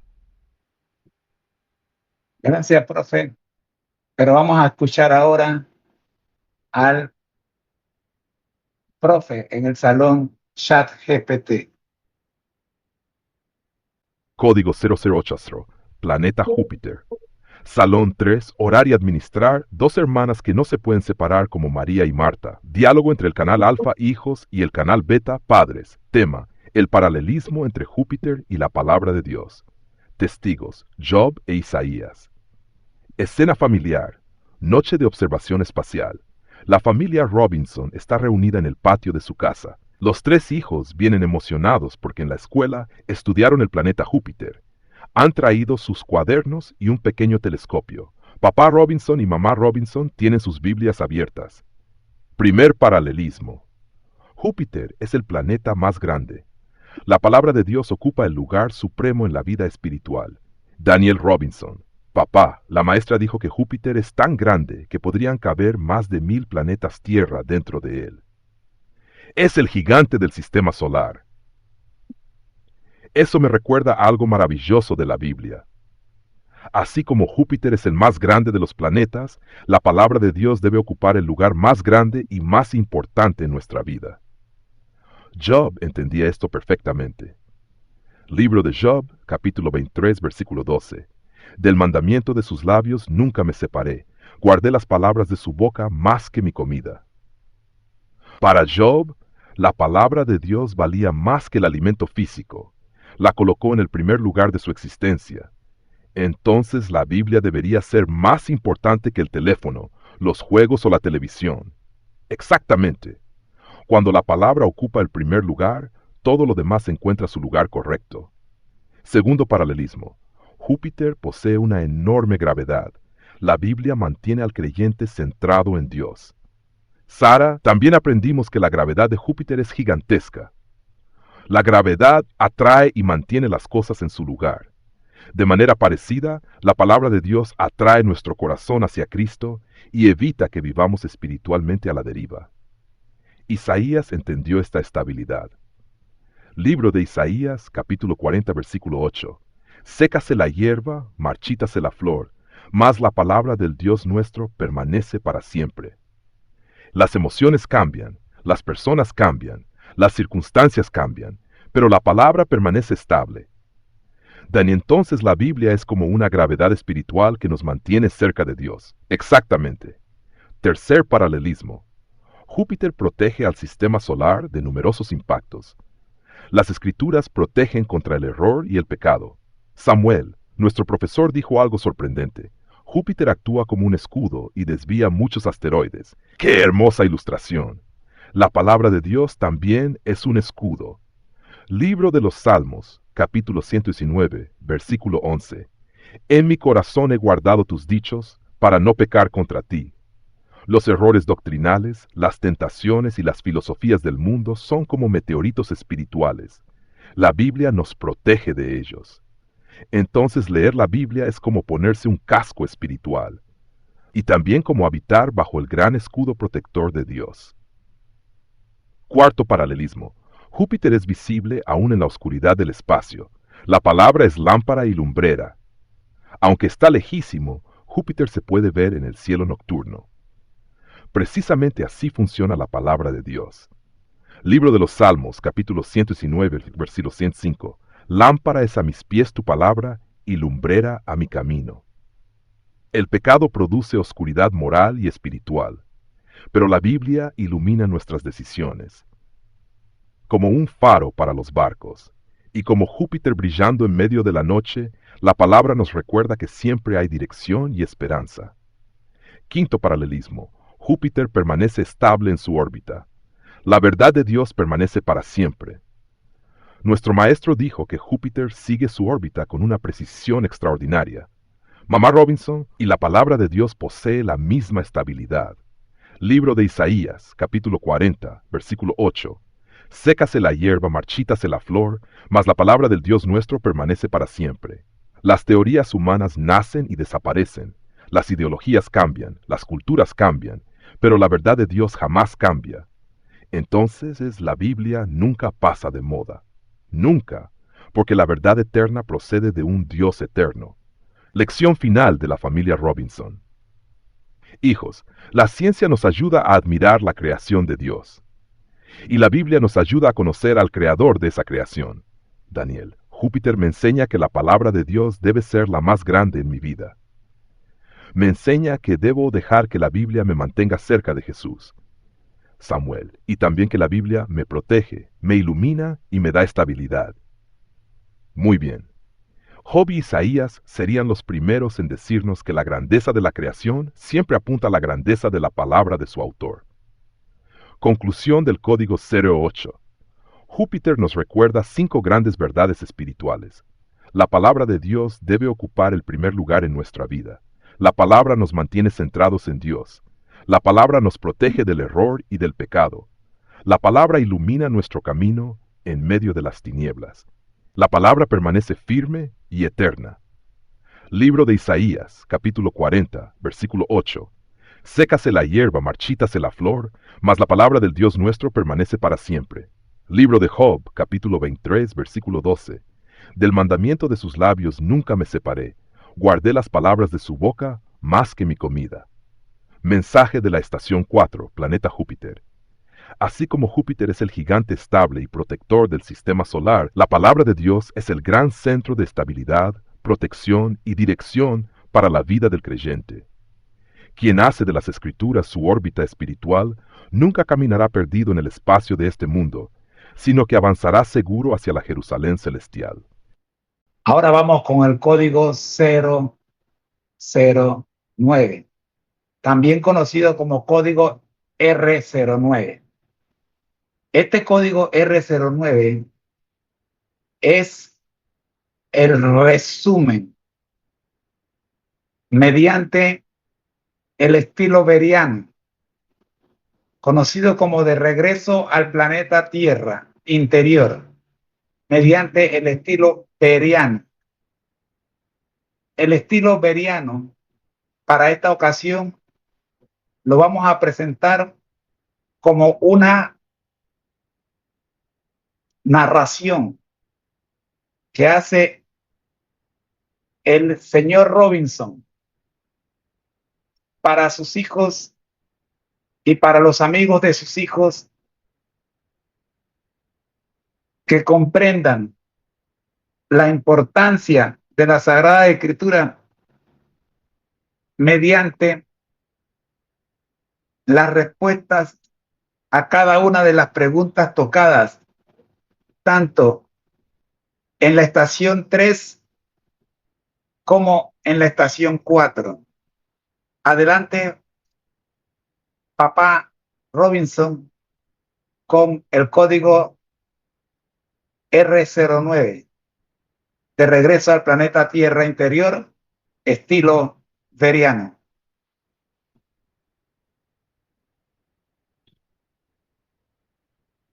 Gracias, profe. Pero vamos a escuchar ahora al profe en el salón ChatGPT. Código 008, Planeta Júpiter. Salón 3, orar y administrar, dos hermanas que no se pueden separar como María y Marta. Diálogo entre el canal Alfa, hijos, y el canal Beta, padres. Tema, el paralelismo entre Júpiter y la palabra de Dios. Testigos, Job e Isaías. Escena familiar. Noche de observación espacial. La familia Robinson está reunida en el patio de su casa. Los tres hijos vienen emocionados porque en la escuela estudiaron el planeta Júpiter. Han traído sus cuadernos y un pequeño telescopio. Papá Robinson y mamá Robinson tienen sus Biblias abiertas. Primer paralelismo. Júpiter es el planeta más grande. La palabra de Dios ocupa el lugar supremo en la vida espiritual. Daniel Robinson. Papá, la maestra dijo que Júpiter es tan grande que podrían caber más de 1000 planetas Tierra dentro de él. Es el gigante del sistema solar. Eso me recuerda a algo maravilloso de la Biblia. Así como Júpiter es el más grande de los planetas, la palabra de Dios debe ocupar el lugar más grande y más importante en nuestra vida. Job entendía esto perfectamente. Libro de Job, capítulo 23, versículo 12. Del mandamiento de sus labios nunca me separé, guardé las palabras de su boca más que mi comida. Para Job, la palabra de Dios valía más que el alimento físico. La colocó en el primer lugar de su existencia. Entonces la Biblia debería ser más importante que el teléfono, los juegos o la televisión. Exactamente. Cuando la palabra ocupa el primer lugar, todo lo demás encuentra su lugar correcto. Segundo paralelismo. Júpiter posee una enorme gravedad. La Biblia mantiene al creyente centrado en Dios. Sara, también aprendimos que la gravedad de Júpiter es gigantesca. La gravedad atrae y mantiene las cosas en su lugar. De manera parecida, la palabra de Dios atrae nuestro corazón hacia Cristo y evita que vivamos espiritualmente a la deriva. Isaías entendió esta estabilidad. Libro de Isaías, capítulo 40, versículo 8. Sécase la hierba, marchítase la flor, mas la palabra del Dios nuestro permanece para siempre. Las emociones cambian, las personas cambian, las circunstancias cambian, pero la palabra permanece estable. Dan entonces la Biblia es como una gravedad espiritual que nos mantiene cerca de Dios. Exactamente. Tercer paralelismo. Júpiter protege al sistema solar de numerosos impactos. Las escrituras protegen contra el error y el pecado. Samuel, nuestro profesor, dijo algo sorprendente. Júpiter actúa como un escudo y desvía muchos asteroides. ¡Qué hermosa ilustración! La palabra de Dios también es un escudo. Libro de los Salmos, capítulo 119, versículo 11. En mi corazón he guardado tus dichos para no pecar contra ti. Los errores doctrinales, las tentaciones y las filosofías del mundo son como meteoritos espirituales. La Biblia nos protege de ellos. Entonces leer la Biblia es como ponerse un casco espiritual, y también como habitar bajo el gran escudo protector de Dios. Cuarto paralelismo. Júpiter es visible aún en la oscuridad del espacio. La palabra es lámpara y lumbrera. Aunque está lejísimo, Júpiter se puede ver en el cielo nocturno. Precisamente así funciona la palabra de Dios. Libro de los Salmos, capítulo 119, versículo 105. Lámpara es a mis pies tu palabra y lumbrera a mi camino. El pecado produce oscuridad moral y espiritual, pero la Biblia ilumina nuestras decisiones. Como un faro para los barcos, y como Júpiter brillando en medio de la noche, la palabra nos recuerda que siempre hay dirección y esperanza. Quinto paralelismo. Júpiter permanece estable en su órbita. La verdad de Dios permanece para siempre. Nuestro maestro dijo que Júpiter sigue su órbita con una precisión extraordinaria. Mamá Robinson, y la palabra de Dios posee la misma estabilidad. Libro de Isaías, capítulo 40, versículo 8. Sécase la hierba, marchítase la flor, mas la palabra del Dios nuestro permanece para siempre. Las teorías humanas nacen y desaparecen. Las ideologías cambian, las culturas cambian, pero la verdad de Dios jamás cambia. Entonces la Biblia nunca pasa de moda. Nunca, porque la verdad eterna procede de un Dios eterno. Lección final de la familia Robinson. Hijos, la ciencia nos ayuda a admirar la creación de Dios. Y la Biblia nos ayuda a conocer al creador de esa creación. Daniel, Júpiter me enseña que la palabra de Dios debe ser la más grande en mi vida. Me enseña que debo dejar que la Biblia me mantenga cerca de Jesús. Samuel, y también que la Biblia me protege, me ilumina y me da estabilidad. Muy bien. Job y Isaías serían los primeros en decirnos que la grandeza de la creación siempre apunta a la grandeza de la palabra de su autor. Conclusión del Código 08. Júpiter nos recuerda 5 grandes verdades espirituales. La palabra de Dios debe ocupar el primer lugar en nuestra vida. La palabra nos mantiene centrados en Dios. La palabra nos protege del error y del pecado. La palabra ilumina nuestro camino en medio de las tinieblas. La palabra permanece firme y eterna. Libro de Isaías, capítulo 40, versículo 8. Sécase la hierba, marchítase la flor, mas la palabra del Dios nuestro permanece para siempre. Libro de Job, capítulo 23, versículo 12. Del mandamiento de sus labios nunca me separé. Guardé las palabras de su boca más que mi comida. Mensaje de la estación 4, planeta Júpiter. Así como Júpiter es el gigante estable y protector del sistema solar, la palabra de Dios es el gran centro de estabilidad, protección y dirección para la vida del creyente. Quien hace de las Escrituras su órbita espiritual, nunca caminará perdido en el espacio de este mundo, sino que avanzará seguro hacia la Jerusalén celestial. Ahora vamos con el código 009, también conocido como código R09. Este código R09 es el resumen mediante el estilo beriano, conocido como de regreso al planeta Tierra interior, mediante el estilo beriano. El estilo beriano, para esta ocasión, lo vamos a presentar como una narración que hace el señor Robinson para sus hijos y para los amigos de sus hijos que comprendan la importancia de la Sagrada Escritura mediante las respuestas a cada una de las preguntas tocadas, tanto en la estación 3 como en la estación 4. Adelante, papá Robinson, con el código R09. De regreso al planeta Tierra interior, estilo veriano.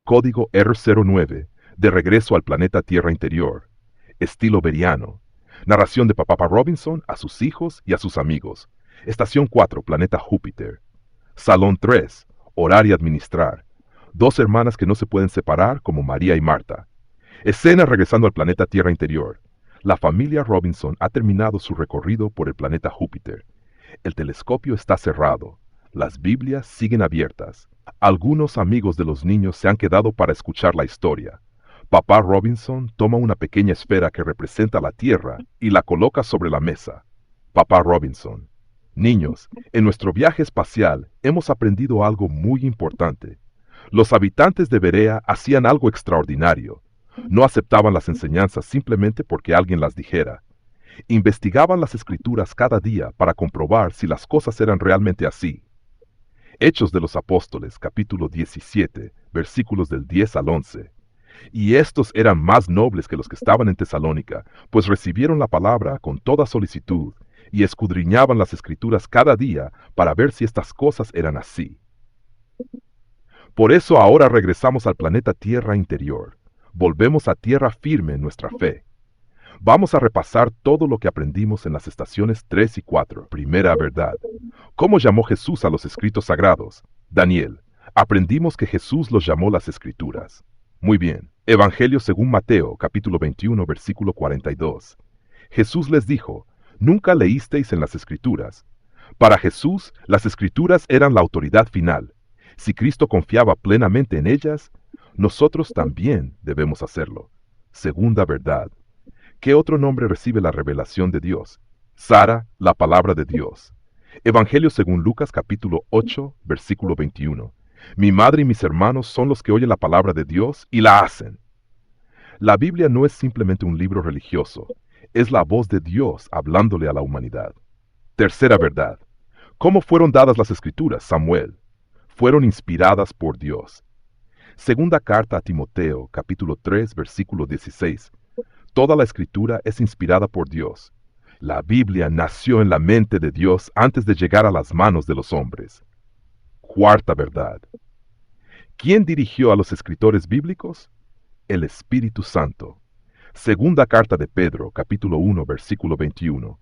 Código R09, de regreso al planeta Tierra interior, estilo veriano. Narración de Papá Robinson a sus hijos y a sus amigos. Estación 4, planeta Júpiter. Salón 3, orar y administrar. Dos hermanas que no se pueden separar como María y Marta. Escena regresando al planeta Tierra interior. La familia Robinson ha terminado su recorrido por el planeta Júpiter. El telescopio está cerrado. Las Biblias siguen abiertas. Algunos amigos de los niños se han quedado para escuchar la historia. Papá Robinson toma una pequeña esfera que representa la Tierra y la coloca sobre la mesa. Papá Robinson: niños, en nuestro viaje espacial hemos aprendido algo muy importante. Los habitantes de Berea hacían algo extraordinario. No aceptaban las enseñanzas simplemente porque alguien las dijera. Investigaban las escrituras cada día para comprobar si las cosas eran realmente así. Hechos de los Apóstoles, capítulo 17, versículos del 10 al 11. Y estos eran más nobles que los que estaban en Tesalónica, pues recibieron la palabra con toda solicitud, y escudriñaban las escrituras cada día para ver si estas cosas eran así. Por eso ahora regresamos al planeta Tierra interior. Volvemos a tierra firme en nuestra fe. Vamos a repasar todo lo que aprendimos en las estaciones 3 y 4. Primera verdad. ¿Cómo llamó Jesús a los escritos sagrados? Daniel. Aprendimos que Jesús los llamó las escrituras. Muy bien. Evangelio según Mateo, capítulo 21, versículo 42. Jesús les dijo: ¿nunca leísteis en las escrituras? Para Jesús, las escrituras eran la autoridad final. Si Cristo confiaba plenamente en ellas, nosotros también debemos hacerlo. Segunda verdad. ¿Qué otro nombre recibe la revelación de Dios? Sara, la palabra de Dios. Evangelio según Lucas capítulo 8, versículo 21. Mi madre y mis hermanos son los que oyen la palabra de Dios y la hacen. La Biblia no es simplemente un libro religioso, es la voz de Dios hablándole a la humanidad. Tercera verdad. ¿Cómo fueron dadas las escrituras, Samuel? Fueron inspiradas por Dios. Segunda carta a Timoteo, capítulo 3, versículo 16. Toda la escritura es inspirada por Dios. La Biblia nació en la mente de Dios antes de llegar a las manos de los hombres. Cuarta verdad. ¿Quién dirigió a los escritores bíblicos? El Espíritu Santo. Segunda carta de Pedro, capítulo 1, versículo 21.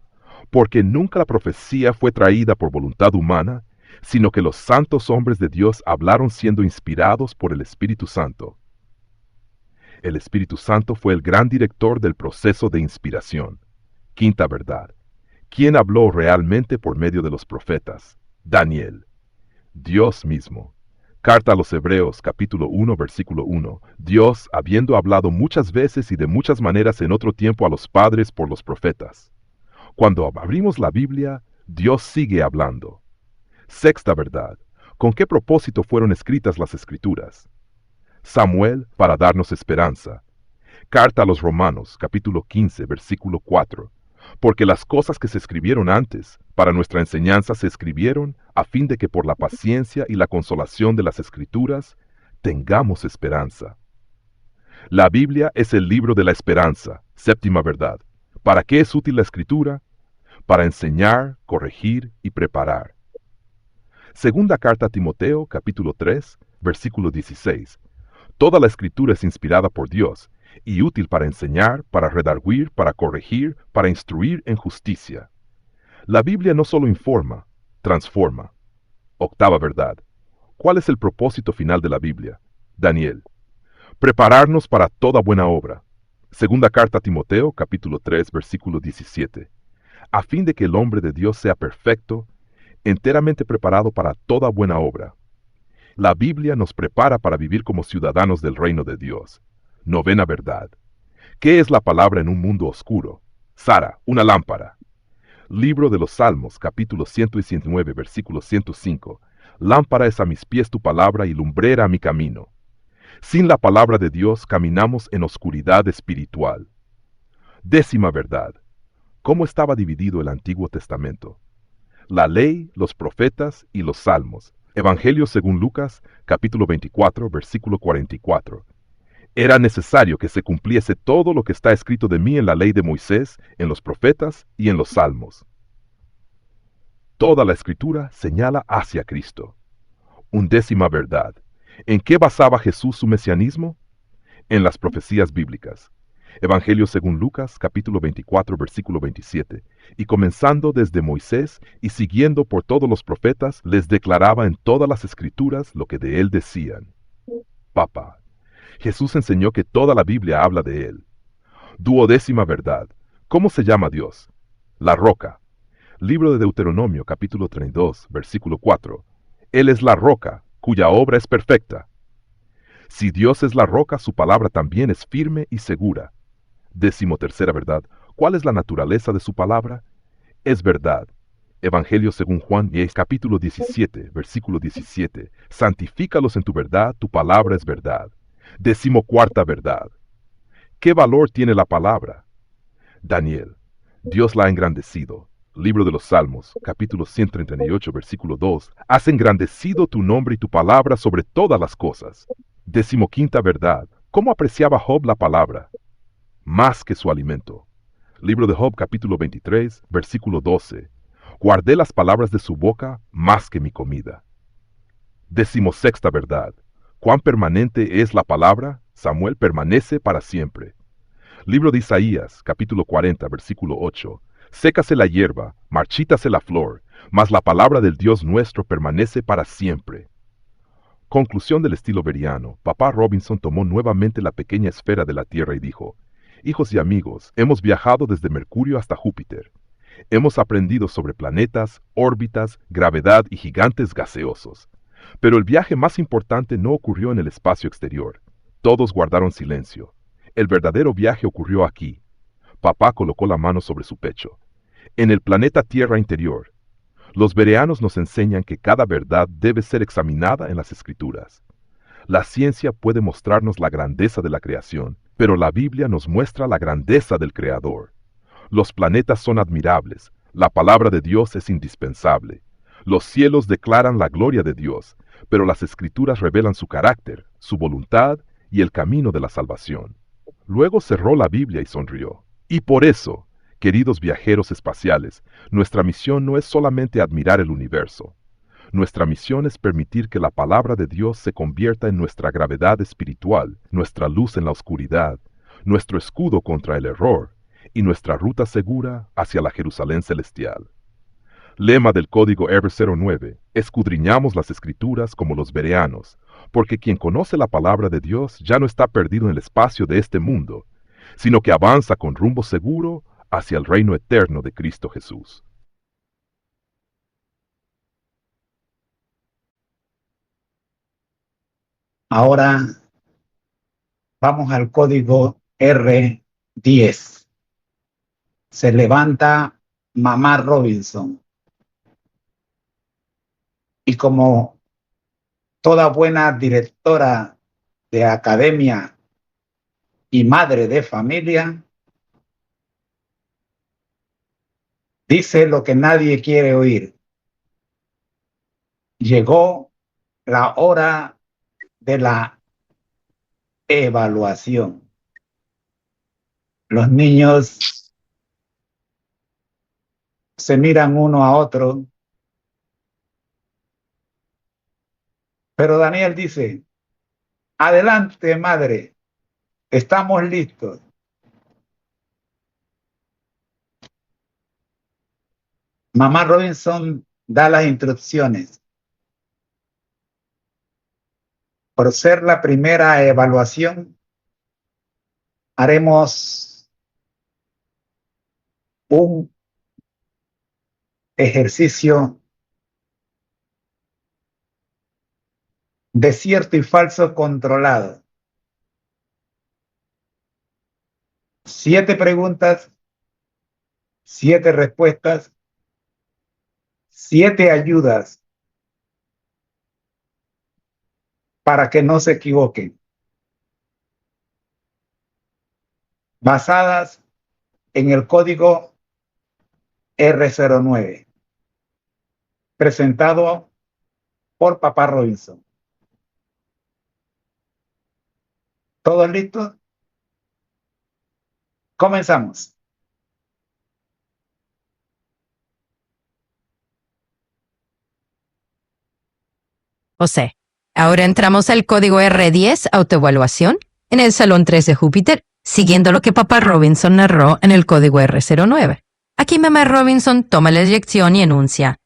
Porque nunca la profecía fue traída por voluntad humana, sino que los santos hombres de Dios hablaron siendo inspirados por el Espíritu Santo. El Espíritu Santo fue el gran director del proceso de inspiración. Quinta verdad. ¿Quién habló realmente por medio de los profetas? Daniel. Dios mismo. Carta a los Hebreos, capítulo 1, versículo 1. Dios, habiendo hablado muchas veces y de muchas maneras en otro tiempo a los padres por los profetas. Cuando abrimos la Biblia, Dios sigue hablando. Sexta verdad. ¿Con qué propósito fueron escritas las Escrituras? Samuel, para darnos esperanza. Carta a los Romanos, capítulo 15, versículo 4. Porque las cosas que se escribieron antes, para nuestra enseñanza se escribieron, a fin de que por la paciencia y la consolación de las Escrituras, tengamos esperanza. La Biblia es el libro de la esperanza. Séptima verdad. ¿Para qué es útil la Escritura? Para enseñar, corregir y preparar. Segunda carta a Timoteo, capítulo 3, versículo 16. Toda la Escritura es inspirada por Dios, y útil para enseñar, para redarguir, para corregir, para instruir en justicia. La Biblia no solo informa, transforma. Octava verdad. ¿Cuál es el propósito final de la Biblia? Daniel. Prepararnos para toda buena obra. Segunda carta a Timoteo, capítulo 3, versículo 17. A fin de que el hombre de Dios sea perfecto, enteramente preparado para toda buena obra. La Biblia nos prepara para vivir como ciudadanos del reino de Dios. Novena verdad. ¿Qué es la palabra en un mundo oscuro? Sara, una lámpara. Libro de los Salmos, capítulo 119, versículo 105. Lámpara es a mis pies tu palabra y lumbrera a mi camino. Sin la palabra de Dios caminamos en oscuridad espiritual. Décima verdad. ¿Cómo estaba dividido el Antiguo Testamento? La ley, los profetas y los salmos. Evangelio según Lucas, capítulo 24, versículo 44. Era necesario que se cumpliese todo lo que está escrito de mí en la ley de Moisés, en los profetas y en los salmos. Toda la escritura señala hacia Cristo. Undécima verdad. ¿En qué basaba Jesús su mesianismo? En las profecías bíblicas. Evangelio según Lucas, capítulo 24, versículo 27. Y comenzando desde Moisés y siguiendo por todos los profetas, les declaraba en todas las escrituras lo que de él decían. Papa. Jesús enseñó que toda la Biblia habla de él. Duodécima verdad. ¿Cómo se llama Dios? La roca. Libro de Deuteronomio, capítulo 32, versículo 4. Él es la roca, cuya obra es perfecta. Si Dios es la roca, su palabra también es firme y segura. Decimotercera verdad. ¿Cuál es la naturaleza de su palabra? Es verdad. Evangelio según Juan, capítulo 17, versículo 17. Santifícalos en tu verdad, tu palabra es verdad. Decimocuarta verdad. ¿Qué valor tiene la palabra? Daniel. Dios la ha engrandecido. Libro de los Salmos, capítulo 138, versículo 2. Has engrandecido tu nombre y tu palabra sobre todas las cosas. Decimoquinta verdad. ¿Cómo apreciaba Job la palabra? Más que su alimento. Libro de Job, capítulo 23, versículo 12. Guardé las palabras de su boca más que mi comida. Decimosexta verdad. ¿Cuán permanente es la palabra? Samuel permanece para siempre. Libro de Isaías, capítulo 40, versículo 8. Sécase la hierba, marchítase la flor, mas la palabra del Dios nuestro permanece para siempre. Conclusión del estilo beriano. Papá Robinson tomó nuevamente la pequeña esfera de la Tierra y dijo: Hijos y amigos, hemos viajado desde Mercurio hasta Júpiter. Hemos aprendido sobre planetas, órbitas, gravedad y gigantes gaseosos. Pero el viaje más importante no ocurrió en el espacio exterior. Todos guardaron silencio. El verdadero viaje ocurrió aquí. Papá colocó la mano sobre su pecho. En el planeta Tierra interior. Los bereanos nos enseñan que cada verdad debe ser examinada en las Escrituras. La ciencia puede mostrarnos la grandeza de la creación, pero la Biblia nos muestra la grandeza del Creador. Los planetas son admirables, la palabra de Dios es indispensable. Los cielos declaran la gloria de Dios, pero las Escrituras revelan su carácter, su voluntad y el camino de la salvación. Luego cerró la Biblia y sonrió. Y por eso, queridos viajeros espaciales, nuestra misión no es solamente admirar el universo. Nuestra misión es permitir que la palabra de Dios se convierta en nuestra gravedad espiritual, nuestra luz en la oscuridad, nuestro escudo contra el error y nuestra ruta segura hacia la Jerusalén celestial. Lema del código EVER 09. Escudriñamos las Escrituras como los bereanos, porque quien conoce la palabra de Dios ya no está perdido en el espacio de este mundo, sino que avanza con rumbo seguro hacia el reino eterno de Cristo Jesús. Ahora vamos al código R10. Se levanta mamá Robinson. Y como toda buena directora de academia y madre de familia, dice lo que nadie quiere oír. Llegó la hora de la evaluación. Los niños se miran uno a otro, pero Daniel dice: adelante, madre, estamos listos. Mamá Robinson da las instrucciones. Por ser la primera evaluación, haremos un ejercicio de cierto y falso controlado. 7 preguntas, 7 respuestas, 7 ayudas para que no se equivoquen, basadas en el código R09, presentado por Papá Robinson. ¿Todos listos? Comenzamos. José, ahora entramos al código R10, autoevaluación, en el Salón 3 de Júpiter, siguiendo lo que Papá Robinson narró en el código R09. Aquí Mamá Robinson toma la lección y enuncia: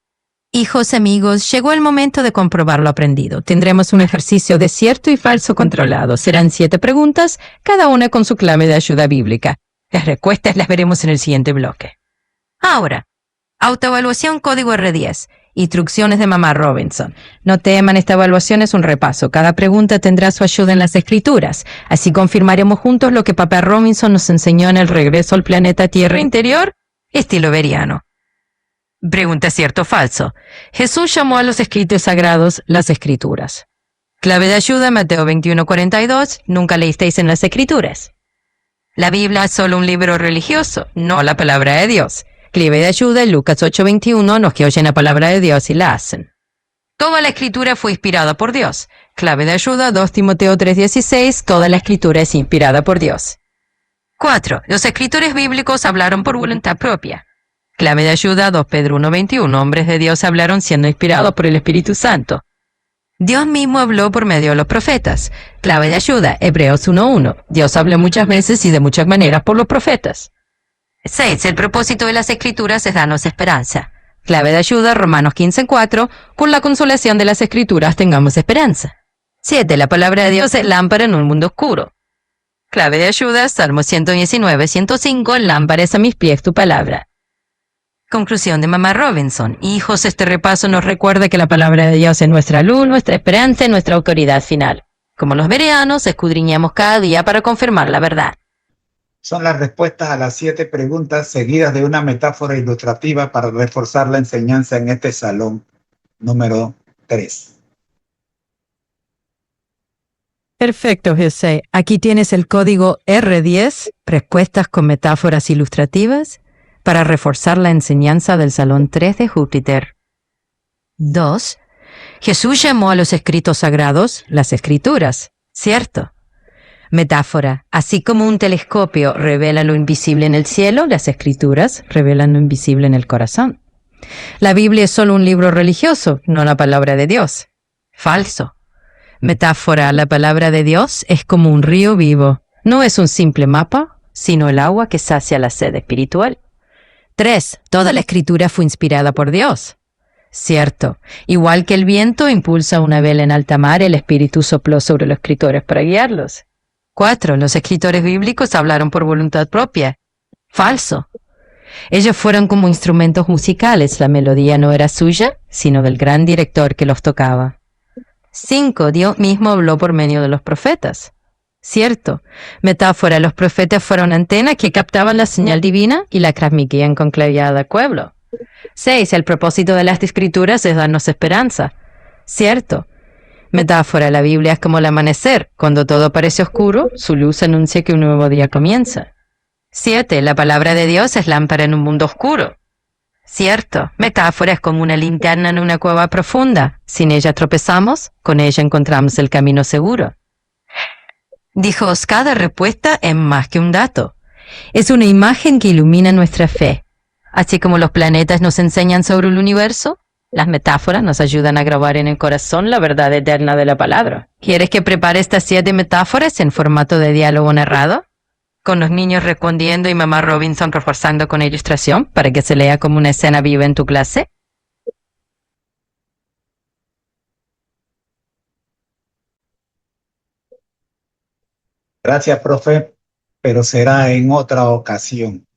hijos amigos, llegó el momento de comprobar lo aprendido. Tendremos un ejercicio de cierto y falso controlado. Serán 7 preguntas, cada una con su clave de ayuda bíblica. Las respuestas las veremos en el siguiente bloque. Ahora, autoevaluación código R10. Instrucciones de Mamá Robinson. No teman, esta evaluación es un repaso. Cada pregunta tendrá su ayuda en las escrituras. Así confirmaremos juntos lo que Papá Robinson nos enseñó en el regreso al planeta Tierra interior, estilo beriano. Pregunta cierto o falso. Jesús llamó a los escritos sagrados las escrituras. Clave de ayuda, Mateo 21:42. Nunca leísteis en las escrituras. La Biblia es solo un libro religioso, no la palabra de Dios. Clave de ayuda, Lucas 8:21, los que oyen la palabra de Dios y la hacen. Toda la escritura fue inspirada por Dios. Clave de ayuda, 2 Timoteo 3:16, toda la escritura es inspirada por Dios. 4. Los escritores bíblicos hablaron por voluntad propia. Clave de ayuda, 2 Pedro 1:21, hombres de Dios hablaron siendo inspirados por el Espíritu Santo. Dios mismo habló por medio de los profetas. Clave de ayuda, Hebreos 1:1, Dios habla muchas veces y de muchas maneras por los profetas. 6. El propósito de las escrituras es darnos esperanza. Clave de ayuda, Romanos 15:4, con la consolación de las escrituras tengamos esperanza. 7. La palabra de Dios es lámpara en un mundo oscuro. Clave de ayuda, Salmo 119:105, lámpara es a mis pies tu palabra. Conclusión de Mamá Robinson. Hijos, este repaso nos recuerda que la palabra de Dios es nuestra luz, nuestra esperanza y nuestra autoridad final. Como los bereanos, escudriñamos cada día para confirmar la verdad. Son las respuestas a las 7 preguntas seguidas de una metáfora ilustrativa para reforzar la enseñanza en este salón número 3. Perfecto, José. Aquí tienes el código R10, respuestas con metáforas ilustrativas, para reforzar la enseñanza del Salón 3 de Júpiter. 2. Jesús llamó a los escritos sagrados las escrituras, ¿cierto? Metáfora. Así como un telescopio revela lo invisible en el cielo, las escrituras revelan lo invisible en el corazón. La Biblia es solo un libro religioso, no la palabra de Dios. Falso. Metáfora. La palabra de Dios es como un río vivo. No es un simple mapa, sino el agua que sacia la sed espiritual. 3. Toda la escritura fue inspirada por Dios. Cierto. Igual que el viento impulsa una vela en alta mar, el Espíritu sopló sobre los escritores para guiarlos. 4. Los escritores bíblicos hablaron por voluntad propia. Falso. Ellos fueron como instrumentos musicales. La melodía no era suya, sino del gran director que los tocaba. 5. Dios mismo habló por medio de los profetas. Cierto. Metáfora. Los profetas fueron antenas que captaban la señal divina y la transmitían con claridad al pueblo. 6. El propósito de las escrituras es darnos esperanza. Cierto. Metáfora. La Biblia es como el amanecer. Cuando todo parece oscuro, su luz anuncia que un nuevo día comienza. 7. La palabra de Dios es lámpara en un mundo oscuro. Cierto. Metáfora. Es como una linterna en una cueva profunda. Sin ella tropezamos, con ella encontramos el camino seguro. Dijo, cada respuesta es más que un dato. Es una imagen que ilumina nuestra fe. Así como los planetas nos enseñan sobre el universo, las metáforas nos ayudan a grabar en el corazón la verdad eterna de la palabra. ¿Quieres que prepare estas 7 metáforas en formato de diálogo narrado? Con los niños respondiendo y Mamá Robinson reforzando con ilustración para que se lea como una escena viva en tu clase. Gracias, profe, pero será en otra ocasión.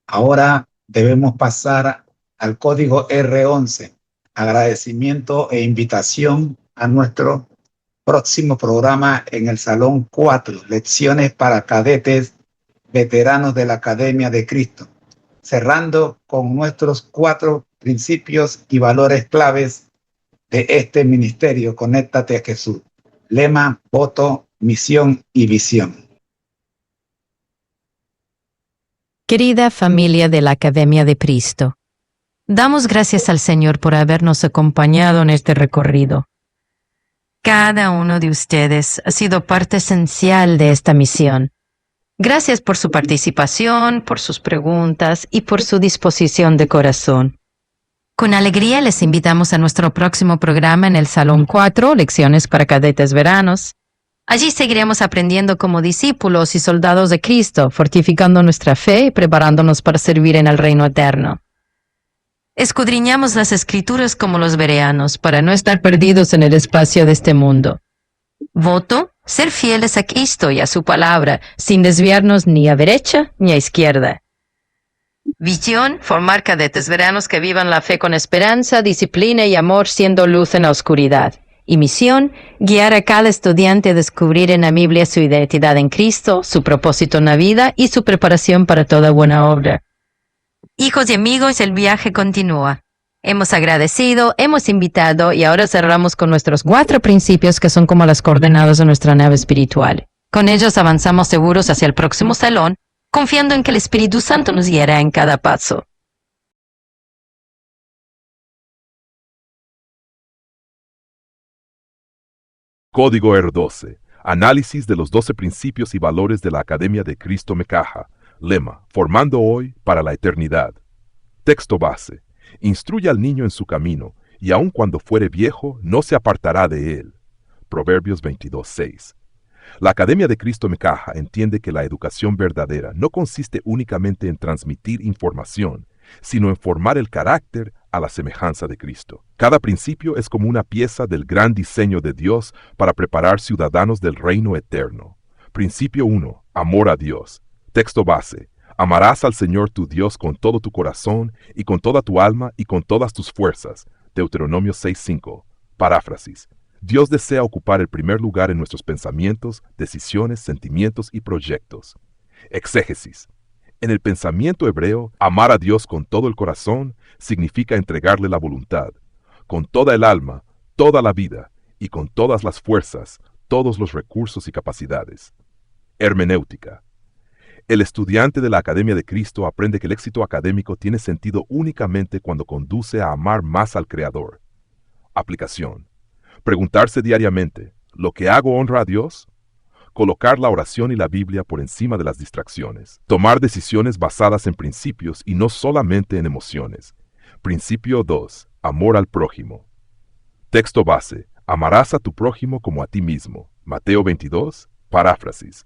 Ahora debemos pasar al código R11, agradecimiento e invitación a nuestro próximo programa en el Salón 4, Lecciones para Cadetes Veteranos de la Academia de Cristo, cerrando con nuestros 4 principios y valores claves de este ministerio. Conéctate a Jesús. Lema, voto, misión y visión. Querida familia de la Academia de Cristo, damos gracias al Señor por habernos acompañado en este recorrido. Cada uno de ustedes ha sido parte esencial de esta misión. Gracias por su participación, por sus preguntas y por su disposición de corazón. Con alegría les invitamos a nuestro próximo programa en el Salón 4, Lecciones para Cadetes Veranos. Allí seguiremos aprendiendo como discípulos y soldados de Cristo, fortificando nuestra fe y preparándonos para servir en el reino eterno. Escudriñamos las Escrituras como los bereanos para no estar perdidos en el espacio de este mundo. Voto, ser fieles a Cristo y a su palabra, sin desviarnos ni a derecha ni a izquierda. Visión, formar cadetes veranos que vivan la fe con esperanza, disciplina y amor, siendo luz en la oscuridad. Y misión, guiar a cada estudiante a descubrir en la Biblia su identidad en Cristo, su propósito en la vida y su preparación para toda buena obra. Hijos y amigos, el viaje continúa. Hemos agradecido, hemos invitado y ahora cerramos con nuestros 4 principios que son como las coordenadas de nuestra nave espiritual. Con ellos avanzamos seguros hacia el próximo salón, confiando en que el Espíritu Santo nos guiará en cada paso. Código R12. Análisis de los 12 principios y valores de la Academia de Cristo Mecaja. Lema, formando hoy para la eternidad. Texto base. Instruye al niño en su camino, y aun cuando fuere viejo, no se apartará de él. Proverbios 22:6. La Academia de Cristo Mecaja entiende que la educación verdadera no consiste únicamente en transmitir información, sino en formar el carácter a la semejanza de Cristo. Cada principio es como una pieza del gran diseño de Dios para preparar ciudadanos del reino eterno. Principio 1. Amor a Dios. Texto base. Amarás al Señor tu Dios con todo tu corazón y con toda tu alma y con todas tus fuerzas. Deuteronomio 6:5. Paráfrasis. Dios desea ocupar el primer lugar en nuestros pensamientos, decisiones, sentimientos y proyectos. Exégesis. En el pensamiento hebreo, amar a Dios con todo el corazón significa entregarle la voluntad, con toda el alma, toda la vida y con todas las fuerzas, todos los recursos y capacidades. Hermenéutica. El estudiante de la Academia de Cristo aprende que el éxito académico tiene sentido únicamente cuando conduce a amar más al Creador. Aplicación. Preguntarse diariamente, ¿lo que hago honra a Dios? Colocar la oración y la Biblia por encima de las distracciones. Tomar decisiones basadas en principios y no solamente en emociones. Principio 2. Amor al prójimo. Texto base. Amarás a tu prójimo como a ti mismo. Mateo 22. Paráfrasis.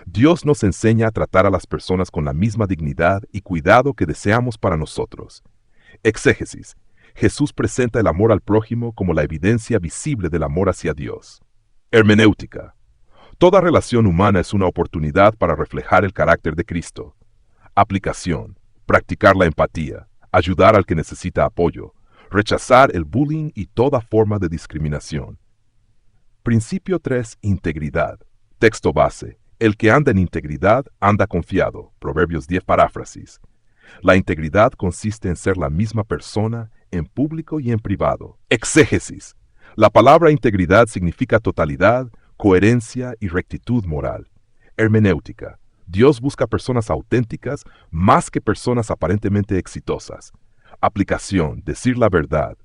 Dios nos enseña a tratar a las personas con la misma dignidad y cuidado que deseamos para nosotros. Exégesis. Jesús presenta el amor al prójimo como la evidencia visible del amor hacia Dios. Hermenéutica. Toda relación humana es una oportunidad para reflejar el carácter de Cristo. Aplicación. Practicar la empatía, ayudar al que necesita apoyo, rechazar el bullying y toda forma de discriminación. Principio 3. Integridad. Texto base. El que anda en integridad anda confiado. Proverbios 10. Paráfrasis. La integridad consiste en ser la misma persona en público y en privado. Exégesis. La palabra integridad significa totalidad, coherencia y rectitud moral. Hermenéutica. Dios busca personas auténticas más que personas aparentemente exitosas. Aplicación. Decir la verdad.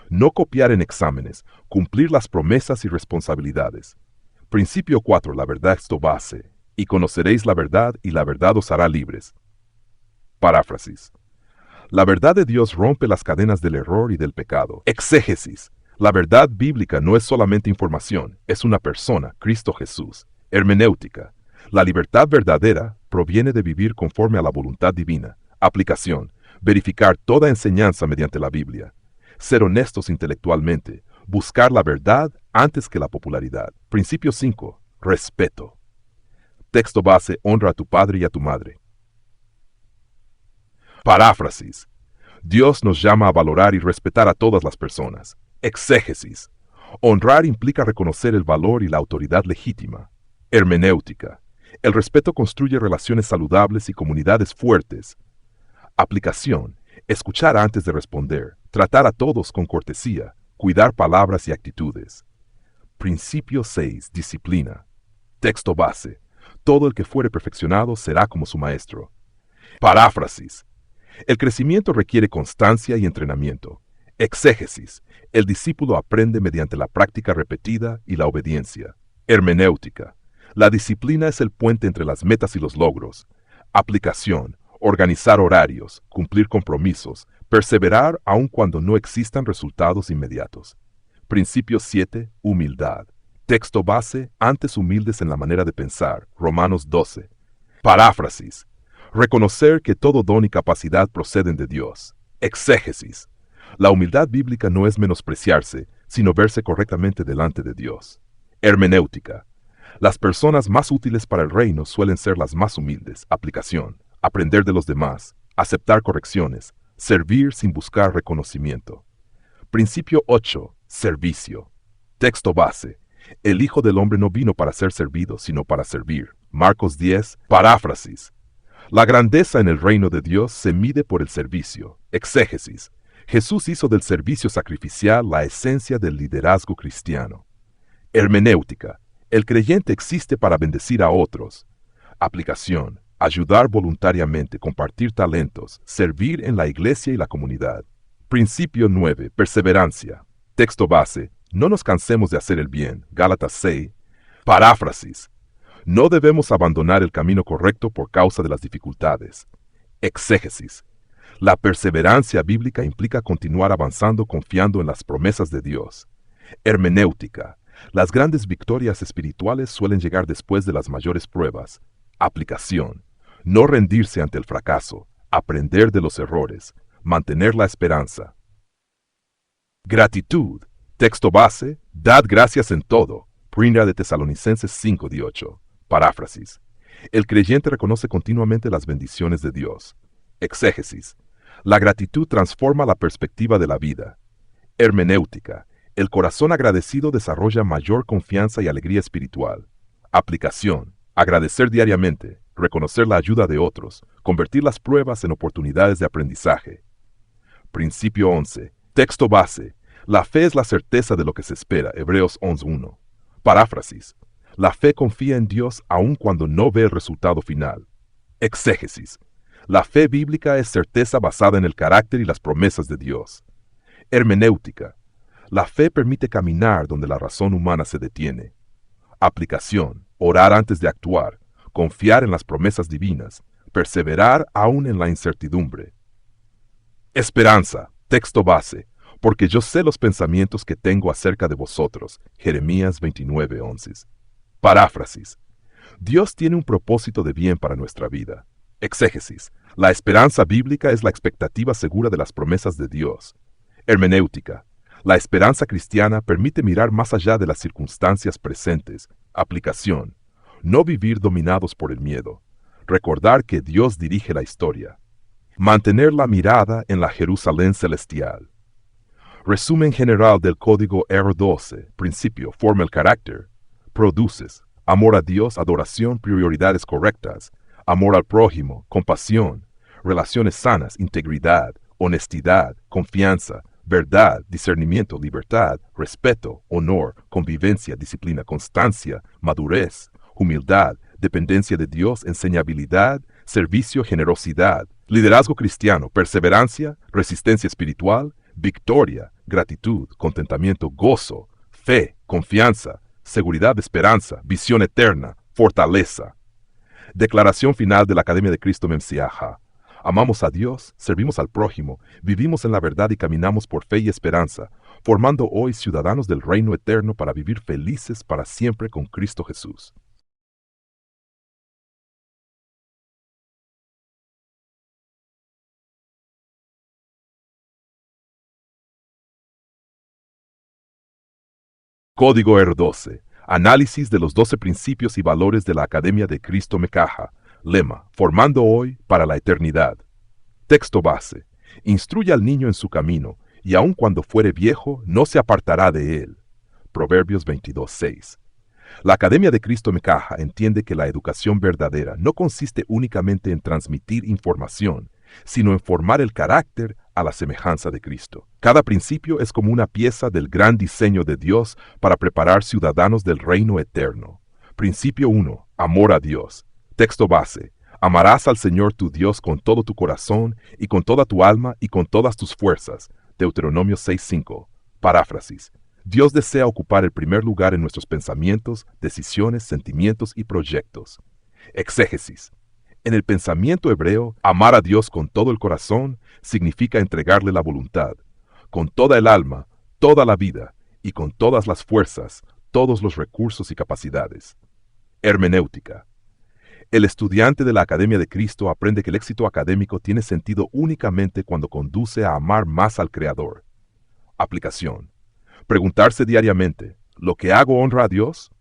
No copiar en exámenes. Cumplir las promesas y responsabilidades. Principio 4. La verdad es tu base. Y conoceréis la verdad y la verdad os hará libres. Paráfrasis. La verdad de Dios rompe las cadenas del error y del pecado. Exégesis. La verdad bíblica no es solamente información, es una persona, Cristo Jesús. Hermenéutica. La libertad verdadera proviene de vivir conforme a la voluntad divina. Aplicación. Verificar toda enseñanza mediante la Biblia. Ser honestos intelectualmente. Buscar la verdad antes que la popularidad. Principio 5. Respeto. Texto base. Honra a tu padre y a tu madre. Paráfrasis. Dios nos llama a valorar y respetar a todas las personas. Exégesis. Honrar implica reconocer el valor y la autoridad legítima. Hermenéutica. El respeto construye relaciones saludables y comunidades fuertes. Aplicación. Escuchar antes de responder. Tratar a todos con cortesía. Cuidar palabras y actitudes. Principio 6. Disciplina. Texto base. Todo el que fuere perfeccionado será como su maestro. Paráfrasis. El crecimiento requiere constancia y entrenamiento. Exégesis. El discípulo aprende mediante la práctica repetida y la obediencia. Hermenéutica. La disciplina es el puente entre las metas y los logros. Aplicación. Organizar horarios, cumplir compromisos, perseverar aun cuando no existan resultados inmediatos. Principio 7. Humildad. Texto base, antes humildes en la manera de pensar. Romanos 12. Paráfrasis. Reconocer que todo don y capacidad proceden de Dios. Exégesis. La humildad bíblica no es menospreciarse, sino verse correctamente delante de Dios. Hermenéutica. Las personas más útiles para el reino suelen ser las más humildes. Aplicación. Aprender de los demás. Aceptar correcciones. Servir sin buscar reconocimiento. Principio 8. Servicio. Texto base. El Hijo del Hombre no vino para ser servido, sino para servir. Marcos 10. Paráfrasis. La grandeza en el reino de Dios se mide por el servicio. Exégesis. Jesús hizo del servicio sacrificial la esencia del liderazgo cristiano. Hermenéutica. El creyente existe para bendecir a otros. Aplicación. Ayudar voluntariamente, compartir talentos, servir en la iglesia y la comunidad. Principio 9. Perseverancia. Texto base. No nos cansemos de hacer el bien. Gálatas 6. Paráfrasis. No debemos abandonar el camino correcto por causa de las dificultades. Exégesis. La perseverancia bíblica implica continuar avanzando confiando en las promesas de Dios. Hermenéutica. Las grandes victorias espirituales suelen llegar después de las mayores pruebas. Aplicación. No rendirse ante el fracaso. Aprender de los errores. Mantener la esperanza. Gratitud. Texto base. Dad gracias en todo. Primera de Tesalonicenses 5:18. Paráfrasis. El creyente reconoce continuamente las bendiciones de Dios. Exégesis. La gratitud transforma la perspectiva de la vida. Hermenéutica. El corazón agradecido desarrolla mayor confianza y alegría espiritual. Aplicación. Agradecer diariamente. Reconocer la ayuda de otros. Convertir las pruebas en oportunidades de aprendizaje. Principio 11. Texto base. La fe es la certeza de lo que se espera. Hebreos 11:1. Paráfrasis. La fe confía en Dios aun cuando no ve el resultado final. Exégesis. La fe bíblica es certeza basada en el carácter y las promesas de Dios. Hermenéutica. La fe permite caminar donde la razón humana se detiene. Aplicación. Orar antes de actuar. Confiar en las promesas divinas. Perseverar aún en la incertidumbre. Esperanza. Texto base. Porque yo sé los pensamientos que tengo acerca de vosotros. Jeremías 29:11. Paráfrasis. Dios tiene un propósito de bien para nuestra vida. Exégesis. La esperanza bíblica es la expectativa segura de las promesas de Dios. Hermenéutica. La esperanza cristiana permite mirar más allá de las circunstancias presentes. Aplicación. No vivir dominados por el miedo. Recordar que Dios dirige la historia. Mantener la mirada en la Jerusalén celestial. Resumen general del código R12. Principio. Forma el carácter. Produces. Amor a Dios, adoración, prioridades correctas. Amor al prójimo, compasión. Relaciones sanas, integridad, honestidad, confianza, verdad, discernimiento, libertad, respeto, honor, convivencia, disciplina, constancia, madurez, humildad, dependencia de Dios, enseñabilidad, servicio, generosidad, liderazgo cristiano, perseverancia, resistencia espiritual, victoria, gratitud, contentamiento, gozo, fe, confianza, seguridad, esperanza, visión eterna, fortaleza. Declaración final de la Academia de Cristo Memsiaja. Amamos a Dios, servimos al prójimo, vivimos en la verdad y caminamos por fe y esperanza, formando hoy ciudadanos del reino eterno para vivir felices para siempre con Cristo Jesús. Código R12. Análisis de los 12 principios y valores de la Academia de Cristo Mecaja. Lema. Formando hoy para la eternidad. Texto base. Instruye al niño en su camino, y aun cuando fuere viejo, no se apartará de él. Proverbios 22:6. La Academia de Cristo Mecaja entiende que la educación verdadera no consiste únicamente en transmitir información, sino en formar el carácter a la semejanza de Cristo. Cada principio es como una pieza del gran diseño de Dios para preparar ciudadanos del reino eterno. Principio 1. Amor a Dios. Texto base. Amarás al Señor tu Dios con todo tu corazón y con toda tu alma y con todas tus fuerzas. Deuteronomio 6:5. Paráfrasis. Dios desea ocupar el primer lugar en nuestros pensamientos, decisiones, sentimientos y proyectos. Exégesis. En el pensamiento hebreo, amar a Dios con todo el corazón significa entregarle la voluntad, con toda el alma, toda la vida y con todas las fuerzas, todos los recursos y capacidades. Hermenéutica. El estudiante de la Academia de Cristo aprende que el éxito académico tiene sentido únicamente cuando conduce a amar más al Creador. Aplicación. Preguntarse diariamente, ¿lo que hago honra a Dios?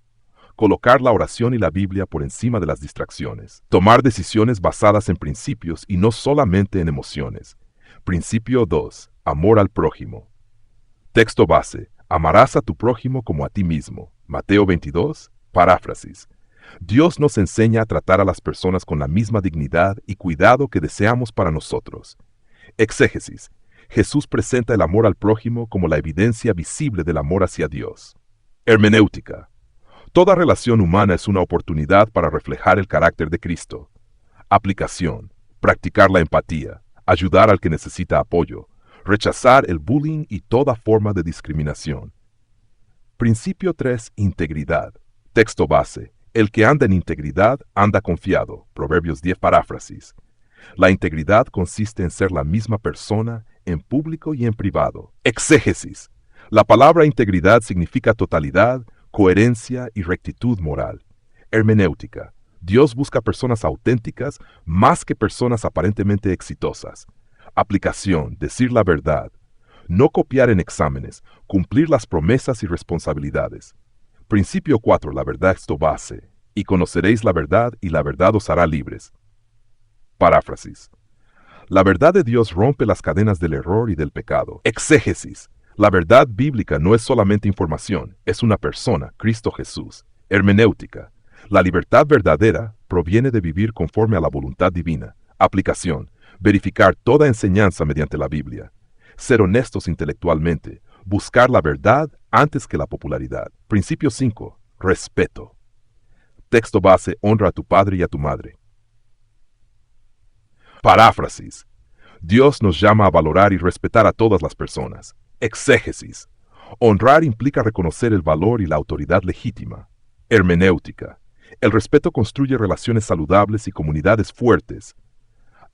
Colocar la oración y la Biblia por encima de las distracciones. Tomar decisiones basadas en principios y no solamente en emociones. Principio 2. Amor al prójimo. Texto base. Amarás a tu prójimo como a ti mismo. Mateo 22. Paráfrasis. Dios nos enseña a tratar a las personas con la misma dignidad y cuidado que deseamos para nosotros. Exégesis. Jesús presenta el amor al prójimo como la evidencia visible del amor hacia Dios. Hermenéutica. Toda relación humana es una oportunidad para reflejar el carácter de Cristo. Aplicación. Practicar la empatía, ayudar al que necesita apoyo, rechazar el bullying y toda forma de discriminación. Principio 3. Integridad. Texto base. El que anda en integridad anda confiado. Proverbios 10. Paráfrasis. La integridad consiste en ser la misma persona en público y en privado. Exégesis. La palabra integridad significa totalidad, coherencia y rectitud moral. Hermenéutica. Dios busca personas auténticas más que personas aparentemente exitosas. Aplicación. Decir la verdad. No copiar en exámenes. Cumplir las promesas y responsabilidades. Principio 4. La verdad es tu base. Y conoceréis la verdad y la verdad os hará libres. Paráfrasis. La verdad de Dios rompe las cadenas del error y del pecado. Exégesis. La verdad bíblica no es solamente información, es una persona, Cristo Jesús. Hermenéutica. La libertad verdadera proviene de vivir conforme a la voluntad divina. Aplicación. Verificar toda enseñanza mediante la Biblia. Ser honestos intelectualmente. Buscar la verdad antes que la popularidad. Principio 5. Respeto. Texto base. Honra a tu padre y a tu madre. Paráfrasis. Dios nos llama a valorar y respetar a todas las personas. Exégesis. Honrar implica reconocer el valor y la autoridad legítima. Hermenéutica. El respeto construye relaciones saludables y comunidades fuertes.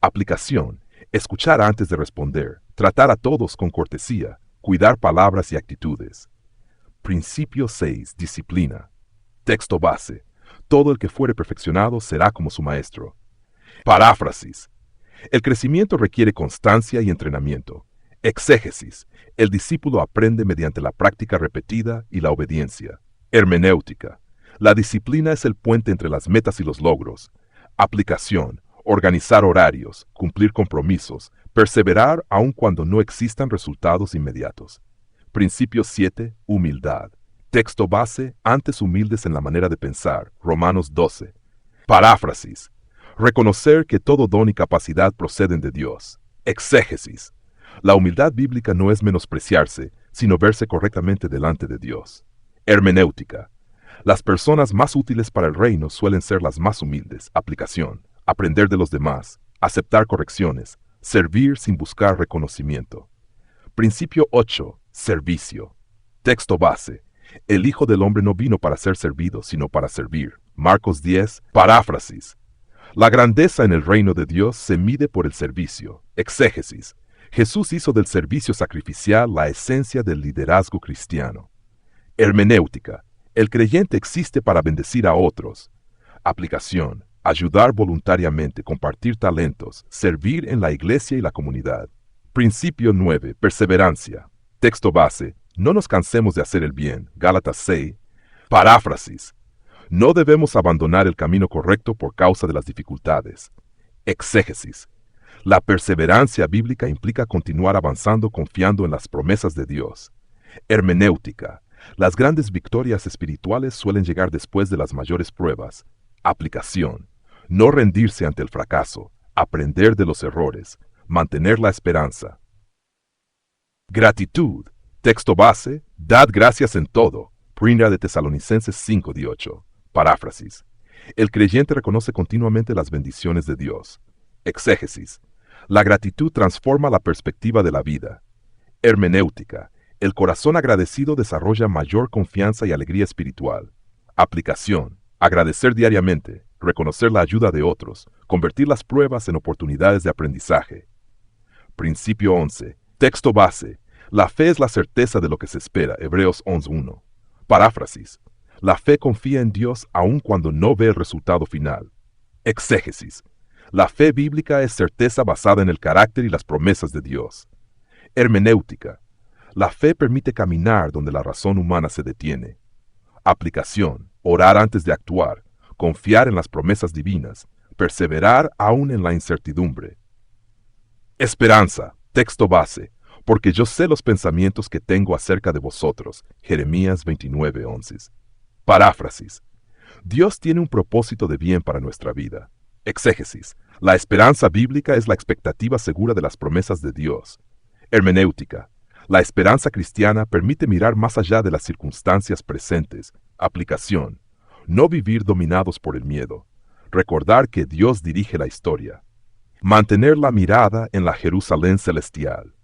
Aplicación. Escuchar antes de responder. Tratar a todos con cortesía. Cuidar palabras y actitudes. Principio 6. Disciplina. Texto base. Todo el que fuere perfeccionado será como su maestro. Paráfrasis. El crecimiento requiere constancia y entrenamiento. Exégesis. El discípulo aprende mediante la práctica repetida y la obediencia. Hermenéutica. La disciplina es el puente entre las metas y los logros. Aplicación. Organizar horarios, cumplir compromisos, perseverar aun cuando no existan resultados inmediatos. Principio 7. Humildad. Texto base. Antes humildes en la manera de pensar. Romanos 12. Paráfrasis. Reconocer que todo don y capacidad proceden de Dios. Exégesis. La humildad bíblica no es menospreciarse, sino verse correctamente delante de Dios. Hermenéutica. Las personas más útiles para el reino suelen ser las más humildes. Aplicación. Aprender de los demás. Aceptar correcciones. Servir sin buscar reconocimiento. Principio 8. Servicio. Texto base. El Hijo del Hombre no vino para ser servido, sino para servir. Marcos 10. Paráfrasis. La grandeza en el reino de Dios se mide por el servicio. Exégesis. Jesús hizo del servicio sacrificial la esencia del liderazgo cristiano. Hermenéutica. El creyente existe para bendecir a otros. Aplicación. Ayudar voluntariamente, compartir talentos, servir en la iglesia y la comunidad. Principio 9. Perseverancia. Texto base. No nos cansemos de hacer el bien. Gálatas 6. Paráfrasis. No debemos abandonar el camino correcto por causa de las dificultades. Exégesis. La perseverancia bíblica implica continuar avanzando confiando en las promesas de Dios. Hermenéutica. Las grandes victorias espirituales suelen llegar después de las mayores pruebas. Aplicación. No rendirse ante el fracaso, aprender de los errores, mantener la esperanza. Gratitud. Texto base, dad gracias en todo. Primera de Tesalonicenses 5:18. Paráfrasis. El creyente reconoce continuamente las bendiciones de Dios. Exégesis. La gratitud transforma la perspectiva de la vida. Hermenéutica. El corazón agradecido desarrolla mayor confianza y alegría espiritual. Aplicación. Agradecer diariamente, reconocer la ayuda de otros, convertir las pruebas en oportunidades de aprendizaje. Principio 11. Texto base. La fe es la certeza de lo que se espera. Hebreos 11:1. Paráfrasis. La fe confía en Dios aun cuando no ve el resultado final. Exégesis. La fe bíblica es certeza basada en el carácter y las promesas de Dios. Hermenéutica. La fe permite caminar donde la razón humana se detiene. Aplicación. Orar antes de actuar. Confiar en las promesas divinas. Perseverar aún en la incertidumbre. Esperanza. Texto base. Porque yo sé los pensamientos que tengo acerca de vosotros. Jeremías 29:11. Paráfrasis. Dios tiene un propósito de bien para nuestra vida. Exégesis. La esperanza bíblica es la expectativa segura de las promesas de Dios. Hermenéutica. La esperanza cristiana permite mirar más allá de las circunstancias presentes. Aplicación. No vivir dominados por el miedo. Recordar que Dios dirige la historia. Mantener la mirada en la Jerusalén celestial.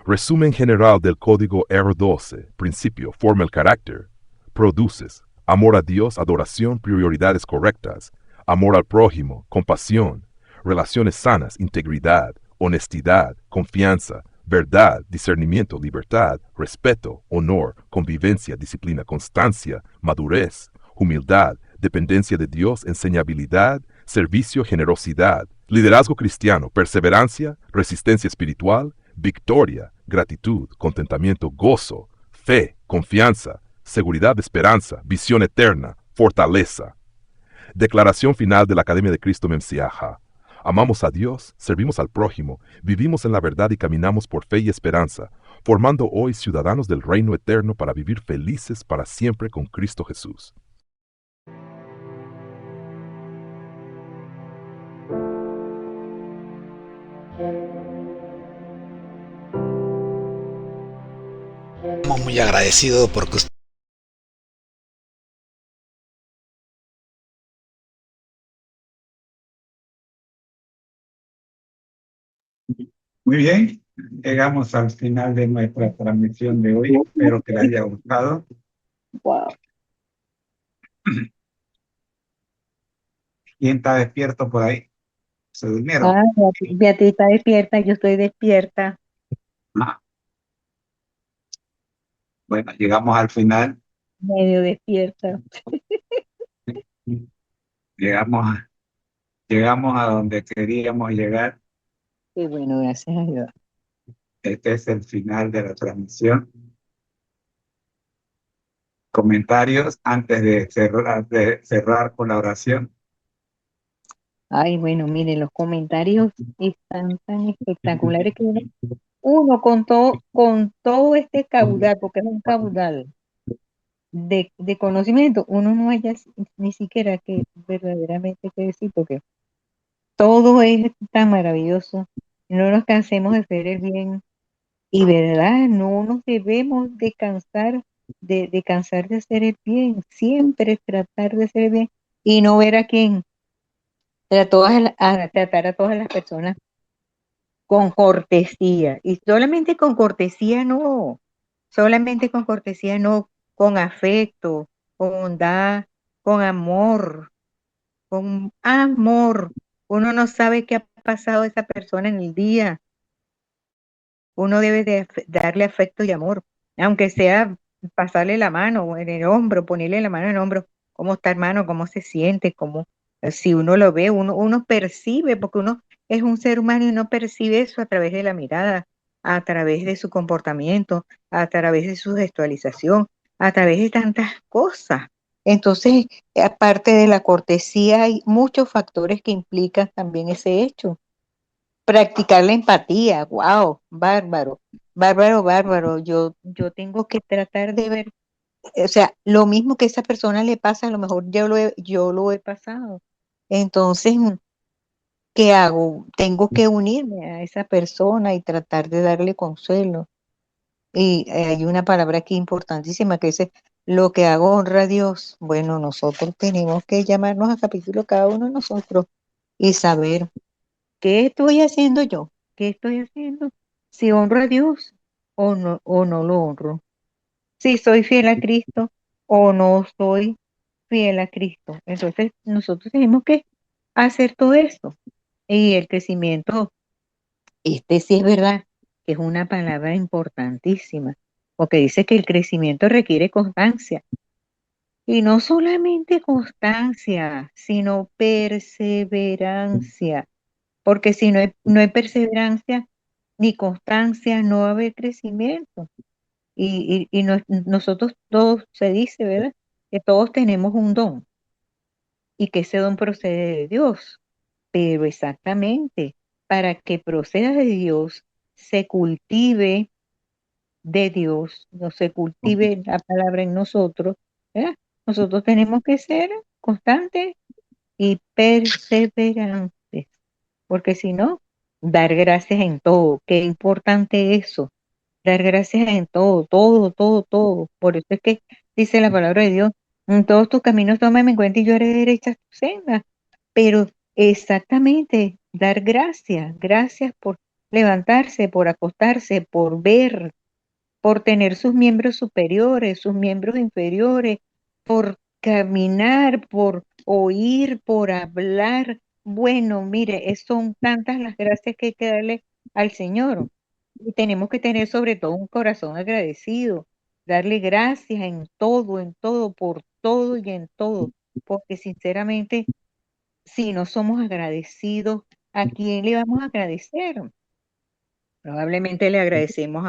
Resumen general del código R12. Principio, forma el carácter. Produces. Amor a Dios, adoración, prioridades correctas. Amor al prójimo, compasión. Relaciones sanas, integridad, honestidad, confianza, verdad, discernimiento, libertad, respeto, honor, convivencia, disciplina, constancia, madurez, humildad, dependencia de Dios, enseñabilidad, servicio, generosidad, liderazgo cristiano, perseverancia, resistencia espiritual, victoria, gratitud, contentamiento, gozo, fe, confianza, seguridad, esperanza, visión eterna, fortaleza. Declaración final de la Academia de Cristo Memsiaha. Amamos a Dios, servimos al prójimo, vivimos en la verdad y caminamos por fe y esperanza, formando hoy ciudadanos del reino eterno para vivir felices para siempre con Cristo Jesús. Estamos muy agradecidos porque usted... Muy bien, llegamos al final de nuestra transmisión de hoy. Espero que les haya gustado. Wow. ¿Quién está despierto por ahí? ¿Se durmieron? Beatriz está despierta, yo estoy despierta. Ah. Bueno, llegamos al final. Medio despierta. Llegamos a donde queríamos llegar. Qué bueno, gracias a Dios. Este es el final de la transmisión. Comentarios antes de cerrar con la oración. Ay, bueno, miren, los comentarios están tan espectaculares que uno con todo este caudal, porque es un caudal de conocimiento, uno no haya ni siquiera que verdaderamente que decir, porque todo es tan maravilloso. No nos cansemos de hacer el bien. Y verdad, no nos debemos de cansar de hacer el bien, siempre tratar de hacer el bien y no ver a quién, tratar a todas las personas con cortesía. Y solamente con cortesía no, con afecto, con bondad, con amor, con amor. Uno no sabe qué ha pasado a esa persona en el día. Uno debe de darle afecto y amor, aunque sea pasarle la mano en el hombro, ponerle la mano en el hombro, cómo está hermano, cómo se siente, si uno lo ve, uno percibe, porque uno es un ser humano y uno percibe eso a través de la mirada, a través de su comportamiento, a través de su gestualización, a través de tantas cosas. Entonces, aparte de la cortesía, hay muchos factores que implican también ese hecho. Practicar la empatía, wow, bárbaro, bárbaro, bárbaro. Yo tengo que tratar de ver o sea, lo mismo que a esa persona le pasa, a lo mejor yo lo he pasado. Entonces, ¿qué hago? Tengo que unirme a esa persona y tratar de darle consuelo. Y hay una palabra aquí importantísima que dice, lo que hago honra a Dios. Bueno, nosotros tenemos que llamarnos a capítulo cada uno de nosotros y saber qué estoy haciendo yo, qué estoy haciendo, si honro a Dios o no lo honro, si soy fiel a Cristo o no soy fiel a Cristo. Entonces, nosotros tenemos que hacer todo esto. Y el crecimiento, este sí es verdad, que es una palabra importantísima, porque dice que el crecimiento requiere constancia. Y no solamente constancia, sino perseverancia. Porque si no hay perseverancia ni constancia, no va a haber crecimiento. Nosotros todos, se dice, ¿verdad? Que todos tenemos un don y que ese don procede de Dios. Pero exactamente, para que proceda de Dios, se cultive de Dios, no se cultive la palabra en nosotros, ¿verdad? Nosotros tenemos que ser constantes y perseverantes, porque si no, dar gracias en todo, qué importante eso, dar gracias en todo, todo, todo, todo. Por eso es que dice la palabra de Dios, en todos tus caminos tómame en cuenta y yo haré derechas tus sendas. Pero exactamente, dar gracias, gracias por levantarse, por acostarse, por ver, por tener sus miembros superiores, sus miembros inferiores, por caminar, por oír, por hablar. Bueno, mire, son tantas las gracias que hay que darle al Señor. Y tenemos que tener sobre todo un corazón agradecido, darle gracias en todo, por todo y en todo. Porque sinceramente, si no somos agradecidos, ¿a quién le vamos a agradecer? Probablemente le agradecemos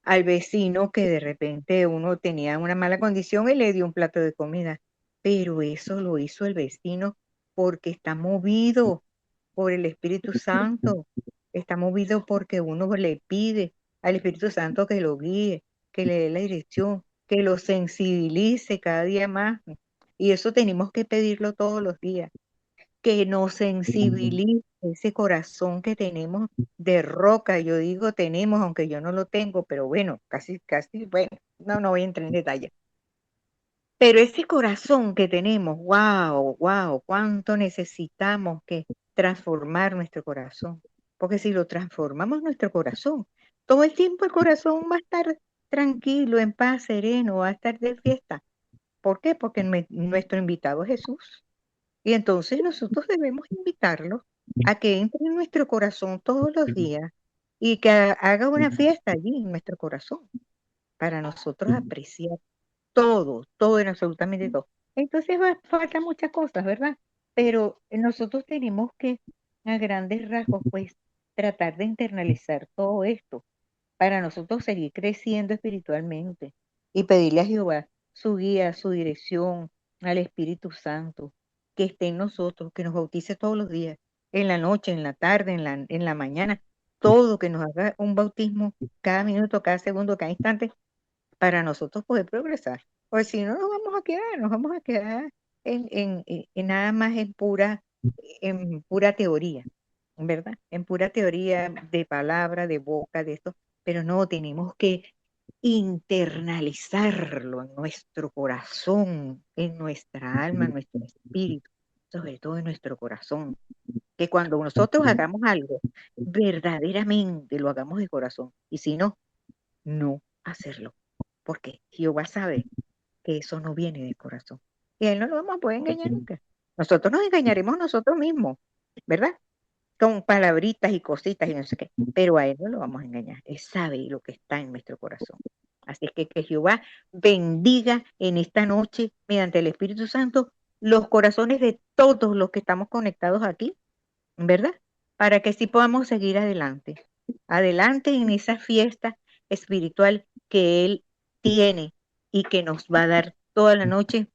al vecino que de repente uno tenía una mala condición y le dio un plato de comida, pero eso lo hizo el vecino porque está movido por el Espíritu Santo, está movido porque uno le pide al Espíritu Santo que lo guíe, que le dé la dirección, que lo sensibilice cada día más. Y eso tenemos que pedirlo todos los días, que nos sensibilice ese corazón que tenemos de roca. Yo digo tenemos, aunque yo no lo tengo, pero bueno, casi, casi, bueno, no voy a entrar en detalle. Pero ese corazón que tenemos, wow, wow, cuánto necesitamos que transformar nuestro corazón. Porque si lo transformamos nuestro corazón, todo el tiempo el corazón va a estar tranquilo, en paz, sereno, va a estar de fiesta. ¿Por qué? Porque nuestro invitado es Jesús. Y entonces nosotros debemos invitarlo a que entre en nuestro corazón todos los días y que haga una fiesta allí en nuestro corazón para nosotros apreciar todo, todo en absolutamente todo. Entonces faltan muchas cosas, ¿verdad? Pero nosotros tenemos que, a grandes rasgos, pues, tratar de internalizar todo esto para nosotros seguir creciendo espiritualmente y pedirle a Jehová su guía, su dirección, al Espíritu Santo, que esté en nosotros, que nos bautice todos los días, en la noche, en la tarde, en la mañana, todo, que nos haga un bautismo cada minuto, cada segundo, cada instante, para nosotros poder progresar. Porque si no, nos vamos a quedar en nada más en pura teoría, ¿verdad? En pura teoría de palabra, de boca, de esto, pero no, tenemos que internalizarlo en nuestro corazón, en nuestra alma, en nuestro espíritu, sobre todo en nuestro corazón. Que cuando nosotros hagamos algo, verdaderamente lo hagamos de corazón. Y si no, no hacerlo. Porque Jehová sabe que eso no viene del corazón. Y a él no lo vamos a poder engañar nunca. Nosotros nos engañaremos nosotros mismos, ¿verdad? Con palabritas y cositas y no sé qué. Pero a él no lo vamos a engañar. Él sabe lo que está en nuestro corazón. Así es que Jehová bendiga en esta noche, mediante el Espíritu Santo, los corazones de todos los que estamos conectados aquí, ¿verdad? Para que sí podamos seguir adelante. Adelante en esa fiesta espiritual que Él tiene y que nos va a dar toda la noche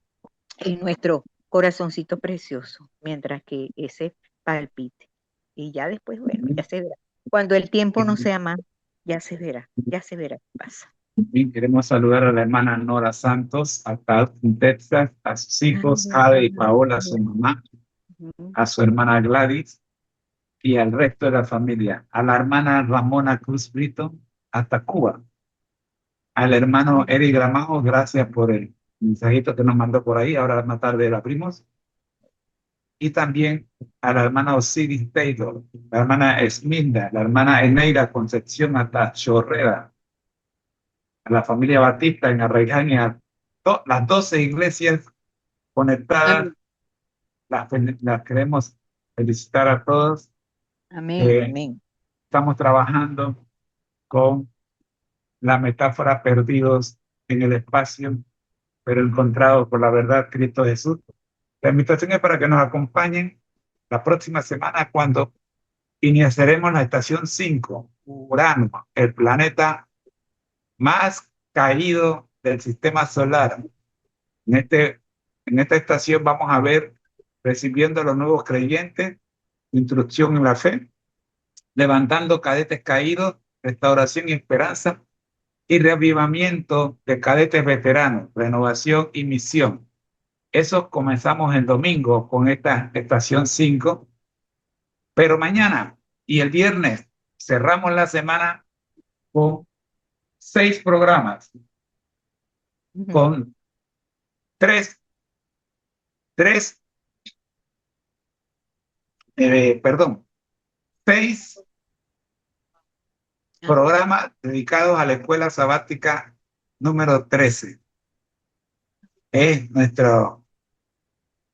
en nuestro corazoncito precioso, mientras que ese palpite. Y ya después, bueno, ya se verá. Cuando el tiempo no sea más, ya se verá qué pasa. Bien, queremos saludar a la hermana Nora Santos, hasta Austin, Texas, a sus hijos, Ade y Paola, a su mamá, a su hermana Gladys y al resto de la familia. A la hermana Ramona Cruz Brito, hasta Cuba. Al hermano Eric Gramajo, gracias por el mensajito que nos mandó por ahí, ahora más tarde la abrimos. Y también a la hermana Osiris Taylor, la hermana Esminda, la hermana Eneida Concepción hasta Chorrera, a la familia Batista en Arraiján y a las 12 iglesias conectadas. Las queremos felicitar a todos. Amén, amén. Estamos trabajando con la metáfora perdidos en el espacio, pero encontrados por la verdad Cristo Jesús. La invitación es para que nos acompañen la próxima semana cuando iniciaremos la estación 5, Urano, el planeta más caído del sistema solar. En esta estación vamos a ver recibiendo a los nuevos creyentes, instrucción en la fe, levantando cadetes caídos, restauración y esperanza, y reavivamiento de cadetes veteranos, renovación y misión. Eso comenzamos el domingo con esta estación 5, pero mañana y el viernes cerramos la semana con 6 programas, con tres, 6 programas dedicados a la escuela sabática número 13. Es nuestra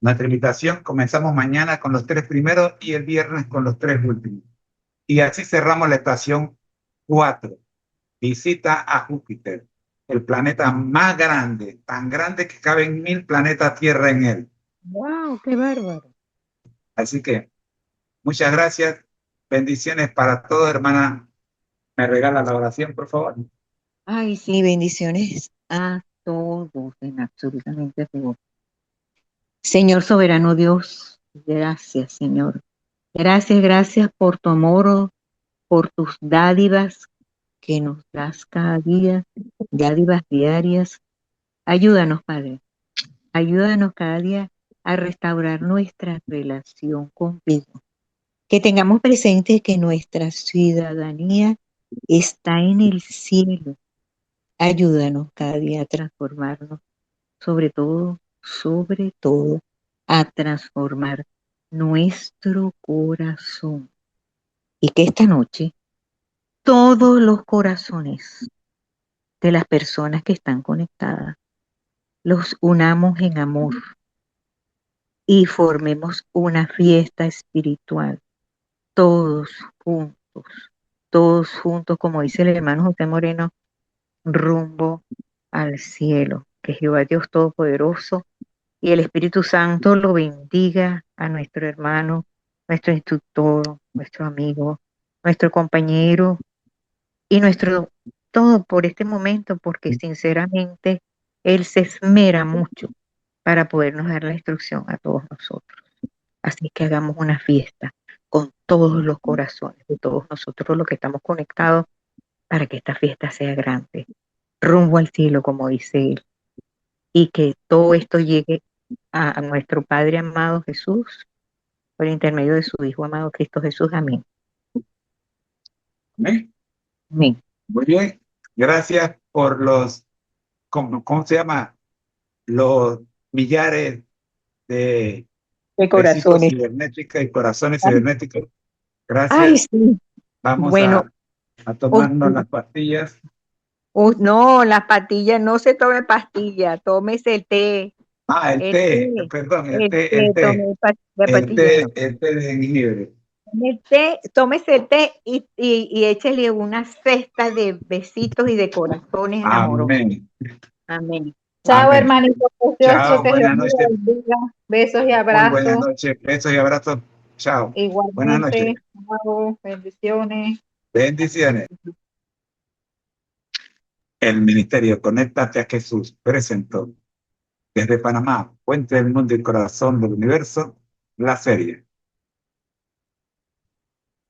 invitación. Comenzamos mañana con los 3 primeros y el viernes con los 3 últimos. Y así cerramos la estación 4. Visita a Júpiter, el planeta más grande, tan grande que caben 1000 planetas Tierra en él. ¡Wow! ¡Qué bárbaro! Así que, muchas gracias. Bendiciones para todos, hermana. ¿Me regala la oración, por favor? Ay, sí, bendiciones a todos, en absolutamente todos. Señor soberano Dios, gracias, Señor. Gracias por tu amor, por tus dádivas que nos das cada día, dádivas diarias. Ayúdanos, Padre. Ayúdanos cada día a restaurar nuestra relación contigo. Que tengamos presente que nuestra ciudadanía está en el cielo. Ayúdanos cada día a transformarnos, sobre todo, a transformar nuestro corazón. Y que esta noche todos los corazones de las personas que están conectadas los unamos en amor y formemos una fiesta espiritual, todos juntos, como dice el hermano José Moreno, rumbo al cielo. Que Jehová Dios Todopoderoso y el Espíritu Santo lo bendiga a nuestro hermano, nuestro instructor, nuestro amigo, nuestro compañero y nuestro todo por este momento, porque sinceramente él se esmera mucho para podernos dar la instrucción a todos nosotros. Así que hagamos una fiesta con todos los corazones de todos nosotros los que estamos conectados para que esta fiesta sea grande, rumbo al cielo, como dice él, y que todo esto llegue a nuestro Padre amado Jesús por intermedio de su Hijo amado Cristo Jesús. Amén. Amén. Amén. Muy bien. Gracias por los, ¿cómo se llama? Los millares de corazones cibernéticos y corazones cibernéticos. Gracias. Ay, sí. Vamos bueno, a tomarnos las pastillas. No, las pastillas, no se tome pastillas, tómese el té. El té, perdón, el té. El té de jengibre. Tómese el té y échele una cesta de besitos y de corazones amorosos. Amén. Amén. Chao, hermanito precioso. Chao, buenas noches. Besos y abrazos. Buenas noches, besos y abrazos. Chao. Igualmente. Buenas noches. Chao, bendiciones. Bendiciones. El Ministerio Conéctate a Jesús presentó desde Panamá, Puente del Mundo y Corazón del Universo, la serie.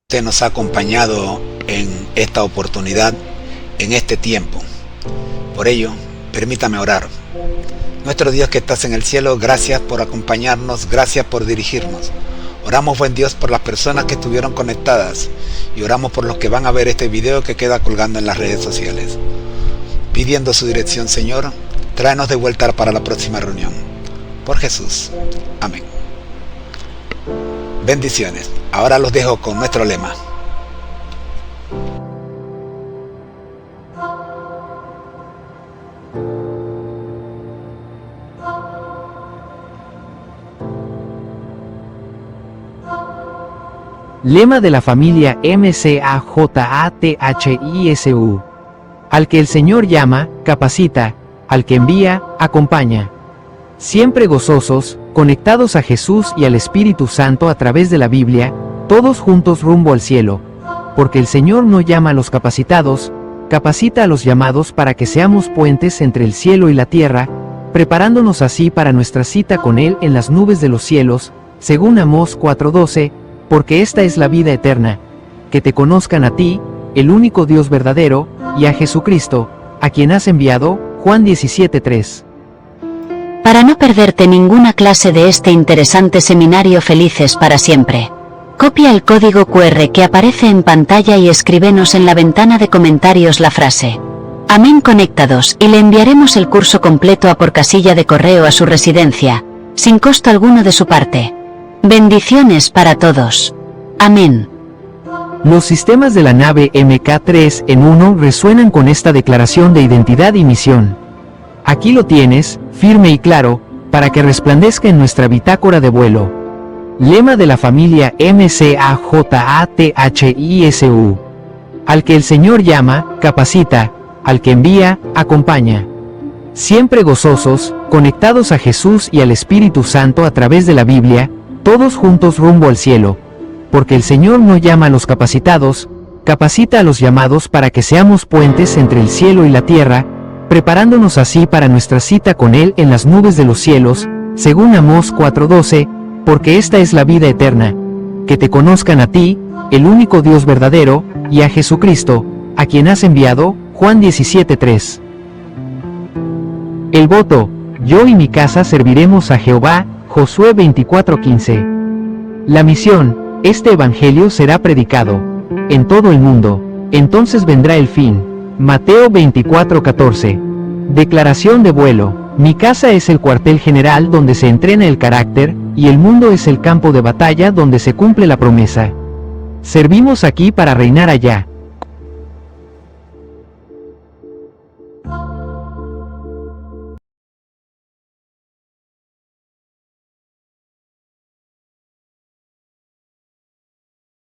Usted nos ha acompañado en esta oportunidad, en este tiempo. Por ello, permítame orar. Nuestro Dios que estás en el cielo, gracias por acompañarnos, gracias por dirigirnos. Oramos, buen Dios, por las personas que estuvieron conectadas y oramos por los que van a ver este video que queda colgando en las redes sociales. Pidiendo su dirección, Señor, tráenos de vuelta para la próxima reunión. Por Jesús. Amén. Bendiciones. Ahora los dejo con nuestro lema. Lema de la familia MCAJATHISU. Al que el Señor llama, capacita, al que envía, acompaña. Siempre gozosos, conectados a Jesús y al Espíritu Santo a través de la Biblia, todos juntos rumbo al cielo. Porque el Señor no llama a los capacitados, capacita a los llamados para que seamos puentes entre el cielo y la tierra, preparándonos así para nuestra cita con Él en las nubes de los cielos, según Amós 4:12, porque esta es la vida eterna, que te conozcan a ti, el único Dios verdadero, y a Jesucristo, a quien has enviado, Juan 17:3. Para no perderte ninguna clase de este interesante seminario Felices para Siempre, copia el código QR que aparece en pantalla y escríbenos en la ventana de comentarios la frase Amén conectados y le enviaremos el curso completo por casilla de correo a su residencia, sin costo alguno de su parte. Bendiciones para todos. Amén. Los sistemas de la nave MK3 en 1 resuenan con esta declaración de identidad y misión. Aquí lo tienes, firme y claro, para que resplandezca en nuestra bitácora de vuelo. Lema de la familia MCAJATHISU. Al que el Señor llama, capacita, al que envía, acompaña. Siempre gozosos, conectados a Jesús y al Espíritu Santo a través de la Biblia, todos juntos rumbo al cielo. Porque el Señor no llama a los capacitados, capacita a los llamados para que seamos puentes entre el cielo y la tierra, preparándonos así para nuestra cita con Él en las nubes de los cielos, según Amós 4:12, porque esta es la vida eterna, que te conozcan a ti, el único Dios verdadero, y a Jesucristo, a quien has enviado, Juan 17:3. El voto, yo y mi casa serviremos a Jehová, Josué 24:15. La misión, este evangelio será predicado en todo el mundo, entonces vendrá el fin. Mateo 24:14. Declaración de vuelo, mi casa es el cuartel general donde se entrena el carácter, y el mundo es el campo de batalla donde se cumple la promesa. Servimos aquí para reinar allá.